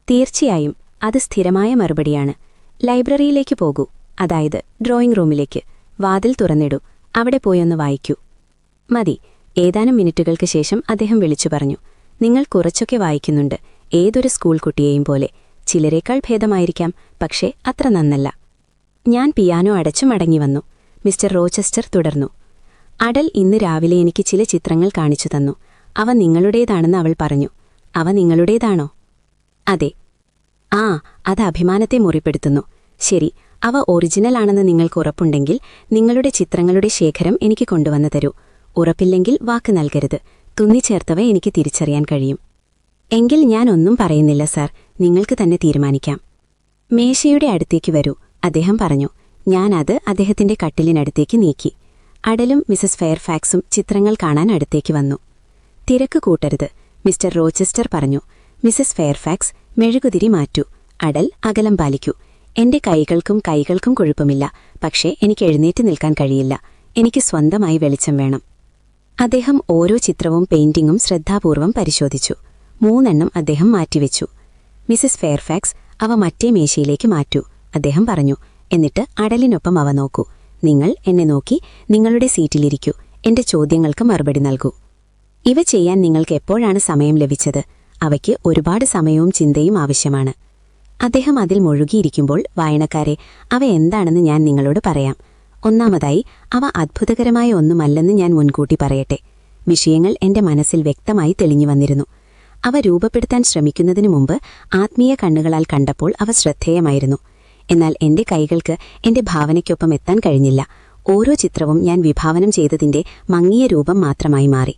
തീർച്ചയായും, അത് സ്ഥിരമായ മറുപടിയാണ്. ലൈബ്രറിയിലേക്ക് പോകൂ, അതായത് ഡ്രോയിംഗ് റൂമിലേക്ക്. വാതിൽ തുറന്നിടൂ, അവിടെ പോയൊന്ന് വായിക്കൂ. മതി. ഏതാനും മിനിറ്റുകൾക്ക് ശേഷം അദ്ദേഹം വിളിച്ചു പറഞ്ഞു. നിങ്ങൾ കുറച്ചൊക്കെ വായിക്കുന്നുണ്ട്, ഏതൊരു സ്കൂൾ കുട്ടിയെയും പോലെ. ചിലരേക്കാൾ ഭേദമായിരിക്കാം, പക്ഷേ അത്ര നന്നല്ല. ഞാൻ പിയാനോ അടച്ചു മടങ്ങി വന്നു. മിസ്റ്റർ റോച്ചസ്റ്റർ തുടർന്നു. അടൽ ഇന്ന് രാവിലെ എനിക്ക് ചില ചിത്രങ്ങൾ കാണിച്ചു തന്നു. അവ നിങ്ങളുടേതാണെന്ന് അവൾ പറഞ്ഞു. അവ നിങ്ങളുടേതാണോ? അതെ. ആ, അത് അഭിമാനത്തെ മുറിപ്പെടുത്തുന്നു. ശരി, അവ ഒറിജിനലാണെന്ന് നിങ്ങൾക്ക് ഉറപ്പുണ്ടെങ്കിൽ നിങ്ങളുടെ ചിത്രങ്ങളുടെ ശേഖരം എനിക്ക് കൊണ്ടുവന്നു തരൂ. ഉറപ്പില്ലെങ്കിൽ വാക്ക് നൽകരുത്. തുന്നിച്ചേർത്തവ എനിക്ക് തിരിച്ചറിയാൻ കഴിയും. എങ്കിൽ ഞാൻ ഒന്നും പറയുന്നില്ല സാർ, നിങ്ങൾക്ക് തന്നെ തീരുമാനിക്കാം. മേശയുടെ അടുത്തേക്ക് വരൂ, അദ്ദേഹം പറഞ്ഞു. ഞാനത് അദ്ദേഹത്തിന്റെ കട്ടിലിനടുത്തേക്ക് നീക്കി. അടലും മിസസ് ഫെയർഫാക്സും ചിത്രങ്ങൾ കാണാൻ അടുത്തേക്ക് വന്നു. തിരക്ക് കൂട്ടരുത്, മിസ്റ്റർ റോച്ചസ്റ്റർ പറഞ്ഞു. മിസസ് ഫെയർഫാക്സ്, മെഴുകുതിരി മാറ്റൂ. അടൽ, അകലം പാലിക്കൂ. എന്റെ കൈകൾക്കും കുഴപ്പമില്ല, പക്ഷേ എനിക്ക് എഴുന്നേറ്റ് നിൽക്കാൻ കഴിയില്ല. എനിക്ക് സ്വന്തമായി വെളിച്ചം വേണം. അദ്ദേഹം ഓരോ ചിത്രവും പെയിന്റിങ്ങും ശ്രദ്ധാപൂർവം പരിശോധിച്ചു. 3 അദ്ദേഹം മാറ്റിവെച്ചു. മിസസ് ഫെയർഫാക്സ്, അവ മറ്റേ മേശയിലേക്ക് മാറ്റൂ, അദ്ദേഹം പറഞ്ഞു. എന്നിട്ട് അടലിനൊപ്പം അവ നോക്കൂ. നിങ്ങൾ എന്നെ നോക്കി നിങ്ങളുടെ സീറ്റിലിരിക്കൂ. എന്റെ ചോദ്യങ്ങൾക്ക് മറുപടി നൽകൂ. ഇവ ചെയ്യാൻ നിങ്ങൾക്ക് എപ്പോഴാണ് സമയം ലഭിച്ചത്? അവയ്ക്ക് ഒരുപാട് സമയവും ചിന്തയും ആവശ്യമാണ്. അദ്ദേഹം അതിൽ മുഴുകിയിരിക്കുമ്പോൾ, വായനക്കാരെ, അവ എന്താണെന്ന് ഞാൻ നിങ്ങളോട് പറയാം. ഒന്നാമതായി, അവ അത്ഭുതകരമായ ഒന്നുമല്ലെന്ന് ഞാൻ മുൻകൂട്ടി പറയട്ടെ. വിഷയങ്ങൾ എന്റെ മനസ്സിൽ വ്യക്തമായി തെളിഞ്ഞു വന്നിരുന്നു. അവ രൂപപ്പെടുത്താൻ ശ്രമിക്കുന്നതിനു മുമ്പ് ആത്മീയ കണ്ണുകളാൽ കണ്ടപ്പോൾ അവ ശ്രദ്ധേയമായിരുന്നു. എന്നാൽ എന്റെ കൈകൾക്ക് എന്റെ ഭാവനയ്ക്കൊപ്പം എത്താൻ കഴിഞ്ഞില്ല. ഓരോ ചിത്രവും ഞാൻ വിഭാവനം ചെയ്തതിന്റെ മങ്ങിയ രൂപം മാത്രമായി മാറി.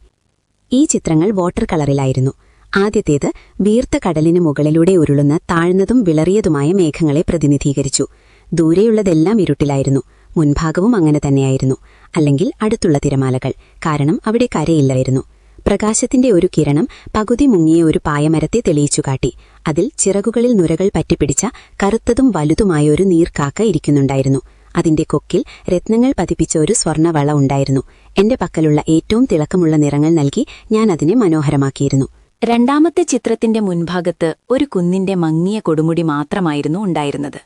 ഈ ചിത്രങ്ങൾ വാട്ടർ കളറിലായിരുന്നു. ആദ്യത്തേത് വീർത്ത കടലിനു മുകളിലൂടെ ഉരുളുന്ന താഴ്ന്നതും വിളറിയതുമായ മേഘങ്ങളെ പ്രതിനിധീകരിച്ചു. ദൂരെയുള്ളതെല്ലാം ഇരുട്ടിലായിരുന്നു. മുൻഭാഗവും അങ്ങനെ തന്നെയായിരുന്നു. അല്ലെങ്കിൽ അടുത്തുള്ള തിരമാലകൾ, കാരണം അവിടെ കരയില്ലായിരുന്നു. പ്രകാശത്തിന്റെ ഒരു കിരണം പകുതി മുങ്ങിയ ഒരു പായമരത്തെ തെളിയിച്ചുകാട്ടി. അതിൽ ചിറകുകളിൽ നുരകൾ പറ്റിപ്പിടിച്ച കറുത്തതും വലുതുമായ ഒരു നീർക്കാക്ക ഇരിക്കുന്നുണ്ടായിരുന്നു. അതിന്റെ കൊക്കിൽ രത്നങ്ങൾ പതിപ്പിച്ച ഒരു സ്വർണ്ണവള ഉണ്ടായിരുന്നു. എന്റെ പക്കലുള്ള ഏറ്റവും തിളക്കമുള്ള നിറങ്ങൾ നൽകി ഞാൻ അതിനെ മനോഹരമാക്കിയിരുന്നു. രണ്ടാമത്തെ ചിത്രത്തിന്റെ മുൻഭാഗത്ത് ഒരു കുന്നിന്റെ മങ്ങിയ കൊടുമുടി മാത്രമായിരുന്നു ഉണ്ടായിരുന്നത്.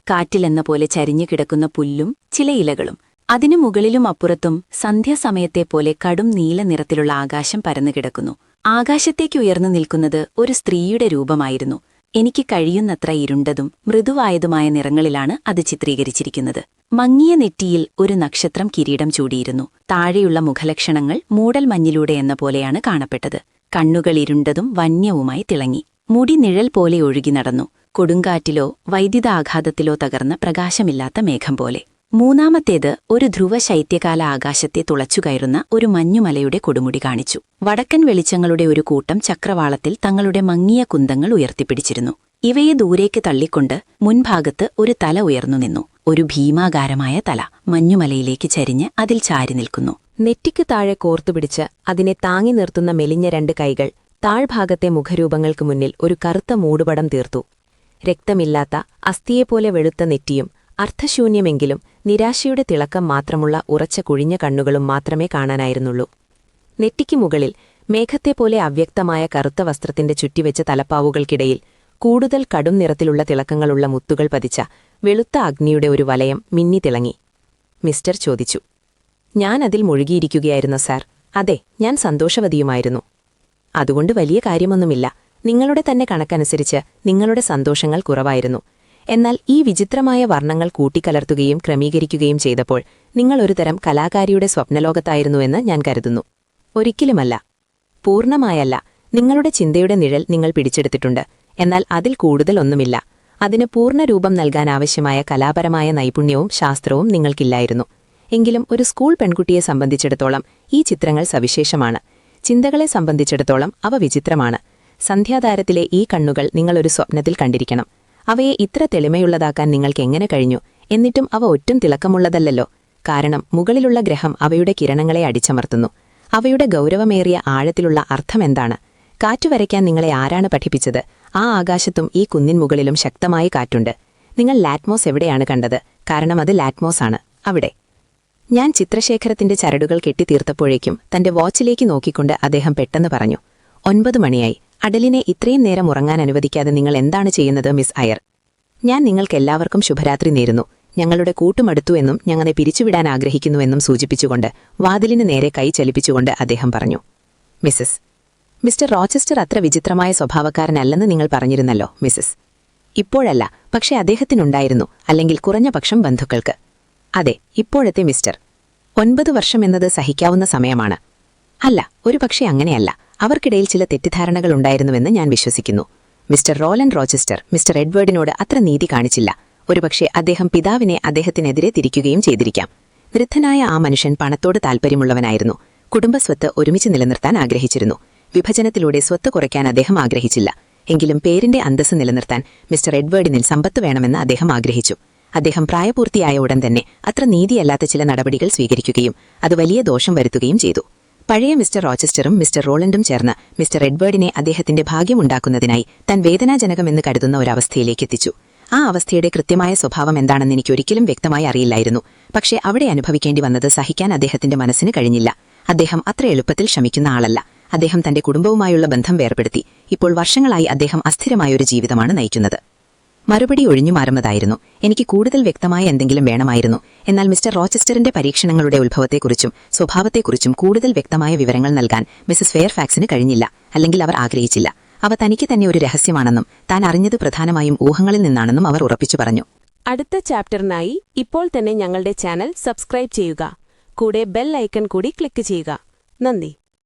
കാറ്റിലെന്ന പോലെ ചരിഞ്ഞു കിടക്കുന്ന പുല്ലും ചില ഇലകളും. അതിനു മുകളിലും അപ്പുറത്തും സന്ധ്യാസമയത്തെപ്പോലെ കടും നീല നിറത്തിലുള്ള ആകാശം പരന്നുകിടക്കുന്നു. ആകാശത്തേക്ക് ഉയർന്നു നിൽക്കുന്നത് ഒരു സ്ത്രീയുടെ രൂപമായിരുന്നു. എനിക്ക് കഴിയുന്നത്ര ഇരുണ്ടതും മൃദുവായതുമായ നിറങ്ങളിലാണ് അത് ചിത്രീകരിച്ചിരിക്കുന്നത്. മങ്ങിയ നെറ്റിയിൽ ഒരു നക്ഷത്രം കിരീടം ചൂടിയിരുന്നു. താഴെയുള്ള മുഖലക്ഷണങ്ങൾ മൂടൽ മഞ്ഞിലൂടെ എന്ന പോലെയാണ് കാണപ്പെട്ടത്. കണ്ണുകൾ ഇരുണ്ടതും വന്യവുമായി തിളങ്ങി. മുടി നിഴൽ പോലെ ഒഴുകി നടന്നു. കൊടുങ്കാറ്റിലോ വൈദ്യുതാഘാതത്തിലോ തകർന്ന പ്രകാശമില്ലാത്ത മേഘം പോലെ. മൂന്നാമത്തേത് ഒരു ധ്രുവ ശൈത്യകാല ആകാശത്തെ തുളച്ചുകയറുന്ന ഒരു മഞ്ഞുമലയുടെ കൊടുമുടി കാണിച്ചു. വടക്കൻ വെളിച്ചങ്ങളുടെ ഒരു കൂട്ടം ചക്രവാളത്തിൽ തങ്ങളുടെ മങ്ങിയ കുന്തങ്ങൾ ഉയർത്തിപ്പിടിച്ചിരുന്നു. ഇവയെ ദൂരേക്ക് തള്ളിക്കൊണ്ട് മുൻഭാഗത്ത് ഒരു തല ഉയർന്നു നിന്നു. ഒരു ഭീമാകാരമായ തല മഞ്ഞുമലയിലേക്ക് ചരിഞ്ഞ് അതിൽ ചാരി നിൽക്കുന്നു. നെറ്റിക്ക് താഴെ കോർത്തുപിടിച്ച് അതിനെ താങ്ങി നിർത്തുന്ന മെലിഞ്ഞ 2 കൈകൾ താഴ്ഭാഗത്തെ മുഖരൂപങ്ങൾക്ക് മുന്നിൽ ഒരു കറുത്ത മൂടുപടം തീർത്തു. രക്തമില്ലാത്ത അസ്ഥിയെപ്പോലെ വെളുത്ത നെറ്റിയും അർത്ഥശൂന്യമെങ്കിലും നിരാശയുടെ തിളക്കം മാത്രമുള്ള ഉറച്ച കുഴിഞ്ഞ കണ്ണുകളും മാത്രമേ കാണാനായിരുന്നുള്ളൂ. നെറ്റിക്ക് മുകളിൽ മേഘത്തെപ്പോലെ അവ്യക്തമായ കറുത്ത വസ്ത്രത്തിന്റെ ചുറ്റിവെച്ച തലപ്പാവുകൾക്കിടയിൽ കൂടുതൽ കടും നിറത്തിലുള്ള തിളക്കങ്ങളുള്ള മുത്തുകൾ പതിച്ച വെളുത്ത അഗ്നിയുടെ ഒരു വലയം മിന്നി തിളങ്ങി. മിസ്റ്റർ ചോദിച്ചു. ഞാൻ അതിൽ മുഴുകിയിരിക്കുകയായിരുന്നു സാർ. അതെ, ഞാൻ സന്തോഷവതിയുമായിരുന്നു. അതുകൊണ്ട് വലിയ കാര്യമൊന്നുമില്ല. നിങ്ങളുടെ തന്നെ കണക്കനുസരിച്ച് നിങ്ങളുടെ സന്തോഷങ്ങൾ കുറവായിരുന്നു. എന്നാൽ ഈ വിചിത്രമായ വർണ്ണങ്ങൾ കൂട്ടിക്കലർത്തുകയും ക്രമീകരിക്കുകയും ചെയ്തപ്പോൾ നിങ്ങൾ ഒരുതരം കലാകാരിയുടെ സ്വപ്നലോകത്തായിരുന്നുവെന്ന് ഞാൻ കരുതുന്നു. ഒരിക്കലുമല്ല. പൂർണ്ണമായല്ല. നിങ്ങളുടെ ചിന്തയുടെ നിഴൽ നിങ്ങൾ പിടിച്ചെടുത്തിട്ടുണ്ട്. എന്നാൽ അതിൽ കൂടുതലൊന്നുമില്ല. അതിന് പൂർണ്ണരൂപം നൽകാനാവശ്യമായ കലാപരമായ നൈപുണ്യവും ശാസ്ത്രവും നിങ്ങൾക്കില്ലായിരുന്നു. എങ്കിലും ഒരു സ്കൂൾ പെൺകുട്ടിയെ സംബന്ധിച്ചിടത്തോളം ഈ ചിത്രങ്ങൾ സവിശേഷമാണ്. ചിന്തകളെ സംബന്ധിച്ചിടത്തോളം അവ വിചിത്രമാണ്. സന്ധ്യാതാരത്തിലെ ഈ കണ്ണുകൾ നിങ്ങളൊരു സ്വപ്നത്തിൽ കണ്ടിരിക്കണം. അവയെ ഇത്ര തെളിമയുള്ളതാക്കാൻ നിങ്ങൾക്കെങ്ങനെ കഴിഞ്ഞു? എന്നിട്ടും അവ ഒറ്റും തിളക്കമുള്ളതല്ലല്ലോ. കാരണം മുകളിലുള്ള ഗ്രഹം അവയുടെ കിരണങ്ങളെ അടിച്ചമർത്തുന്നു. അവയുടെ ഗൗരവമേറിയ ആഴത്തിലുള്ള അർത്ഥമെന്താണ്? കാറ്റുവരയ്ക്കാൻ നിങ്ങളെ ആരാണ് പഠിപ്പിച്ചത്? ആ ആകാശത്തും ഈ കുന്നിൻ മുകളിലും ശക്തമായി കാറ്റുണ്ട്. നിങ്ങൾ ലാറ്റ്മോസ് എവിടെയാണ് കണ്ടത്? കാരണം അത് ലാറ്റ്മോസ് ആണ്. അവിടെ. ഞാൻ ചിത്രശേഖരത്തിന്റെ ചരടുകൾ കെട്ടിത്തീർത്തപ്പോഴേക്കും തന്റെ വാച്ചിലേക്ക് നോക്കിക്കൊണ്ട് അദ്ദേഹം പെട്ടെന്ന് പറഞ്ഞു. 9 മണിയായി. അടലിനെ ഇത്രയും നേരം ഉറങ്ങാൻ അനുവദിക്കാതെ നിങ്ങൾ എന്താണ് ചെയ്യുന്നത്, മിസ് അയർ? ഞാൻ നിങ്ങൾക്കെല്ലാവർക്കും ശുഭരാത്രി നേരുന്നു. ഞങ്ങളുടെ കൂട്ടുമടുത്തു എന്നും ഞങ്ങളെ പിരിച്ചുവിടാൻ ആഗ്രഹിക്കുന്നുവെന്നും സൂചിപ്പിച്ചുകൊണ്ട് വാതിലിന് നേരെ കൈ ചലിപ്പിച്ചുകൊണ്ട് അദ്ദേഹം പറഞ്ഞു. മിസ്റ്റർ റോച്ചസ്റ്റർ അത്ര വിചിത്രമായ സ്വഭാവക്കാരനല്ലെന്ന് നിങ്ങൾ പറഞ്ഞിരുന്നല്ലോ, മിസസ്. ഇപ്പോഴല്ല, പക്ഷേ അദ്ദേഹത്തിനുണ്ടായിരുന്നു, അല്ലെങ്കിൽ കുറഞ്ഞ പക്ഷം ബന്ധുക്കൾക്ക്. അതെ, ഇപ്പോഴത്തെ മിസ്റ്റർ. 9 വർഷം എന്നത് സഹിക്കാവുന്ന സമയമാണ്. അല്ല, ഒരുപക്ഷെ അങ്ങനെയല്ല. അവർക്കിടയിൽ ചില തെറ്റിദ്ധാരണകൾ ഉണ്ടായിരുന്നുവെന്ന് ഞാൻ വിശ്വസിക്കുന്നു. മിസ്റ്റർ റോലൻഡ് റോച്ചസ്റ്റർ മിസ്റ്റർ എഡ്വേർഡിനോട് അത്ര നീതി കാണിച്ചില്ല. ഒരുപക്ഷെ അദ്ദേഹം പിതാവിനെ അദ്ദേഹത്തിനെതിരെ തിരിക്കുകയും ചെയ്തിരിക്കാം. വൃദ്ധനായ ആ മനുഷ്യൻ പണത്തോട് താൽപ്പര്യമുള്ളവനായിരുന്നു. കുടുംബസ്വത്ത് ഒരുമിച്ച് നിലനിർത്താൻ ആഗ്രഹിച്ചിരുന്നു. വിഭജനത്തിലൂടെ സ്വത്ത് കുറയ്ക്കാൻ അദ്ദേഹം ആഗ്രഹിച്ചില്ല. എങ്കിലും പേരിന്റെ അന്തസ്സ് നിലനിർത്താൻ മിസ്റ്റർ എഡ്വേർഡിനിൽ സമ്പത്ത് വേണമെന്ന് അദ്ദേഹം ആഗ്രഹിച്ചു. അദ്ദേഹം പ്രായപൂർത്തിയായ ഉടൻ തന്നെ അത്ര നീതിയല്ലാത്ത ചില നടപടികൾ സ്വീകരിക്കുകയും അത് വലിയ ദോഷം വരുത്തുകയും ചെയ്തു. പഴയ മിസ്റ്റർ റോച്ചസ്റ്ററും മിസ്റ്റർ റോളണ്ടും ചേർന്ന് മിസ്റ്റർ എഡ്വേർഡിനെ അദ്ദേഹത്തിന്റെ ഭാഗ്യമുണ്ടാക്കുന്നതിനായി താൻ വേദനാജനകമെന്ന് കരുതുന്ന ഒരവസ്ഥയിലേക്ക് എത്തിച്ചു. ആ അവസ്ഥയുടെ കൃത്യമായ സ്വഭാവം എന്താണെന്ന് എനിക്കൊരിക്കലും വ്യക്തമായി അറിയില്ലായിരുന്നു. പക്ഷേ അവിടെ അനുഭവിക്കേണ്ടി വന്നത് സഹിക്കാൻ അദ്ദേഹത്തിന്റെ മനസ്സിന് കഴിഞ്ഞില്ല. അദ്ദേഹം അത്ര എളുപ്പത്തിൽ ക്ഷമിക്കുന്ന ആളല്ല. അദ്ദേഹം തന്റെ കുടുംബവുമായുള്ള ബന്ധം വേർപെടുത്തി. ഇപ്പോൾ വർഷങ്ങളായി അദ്ദേഹം അസ്ഥിരമായൊരു ജീവിതമാണ് നയിക്കുന്നത്. മറുപടി ഒഴിഞ്ഞു മാറുന്നതായിരുന്നു. എനിക്ക് കൂടുതൽ വ്യക്തമായ എന്തെങ്കിലും വേണമായിരുന്നു. എന്നാൽ മിസ്റ്റർ റോച്ചസ്റ്ററിന്റെ പരീക്ഷണങ്ങളുടെ ഉത്ഭവത്തെക്കുറിച്ചും സ്വഭാവത്തെക്കുറിച്ചും കൂടുതൽ വ്യക്തമായ വിവരങ്ങൾ നൽകാൻ മിസസ് ഫെയർഫാക്സിന് കഴിഞ്ഞില്ല. അല്ലെങ്കിൽ അവർ ആഗ്രഹിച്ചില്ല. അവ തനിക്ക് തന്നെ ഒരു രഹസ്യമാണെന്നും താൻ അറിഞ്ഞത് പ്രധാനമായും ഊഹങ്ങളിൽ നിന്നാണെന്നും അവർ ഉറപ്പിച്ചു പറഞ്ഞു. അടുത്ത ചാപ്റ്ററിനായി ഇപ്പോൾ തന്നെ ഞങ്ങളുടെ ചാനൽ സബ്സ്ക്രൈബ് ചെയ്യുക. കൂടെ ബെൽ ഐക്കൺ കൂടി ക്ലിക്ക് ചെയ്യുക. നന്ദി.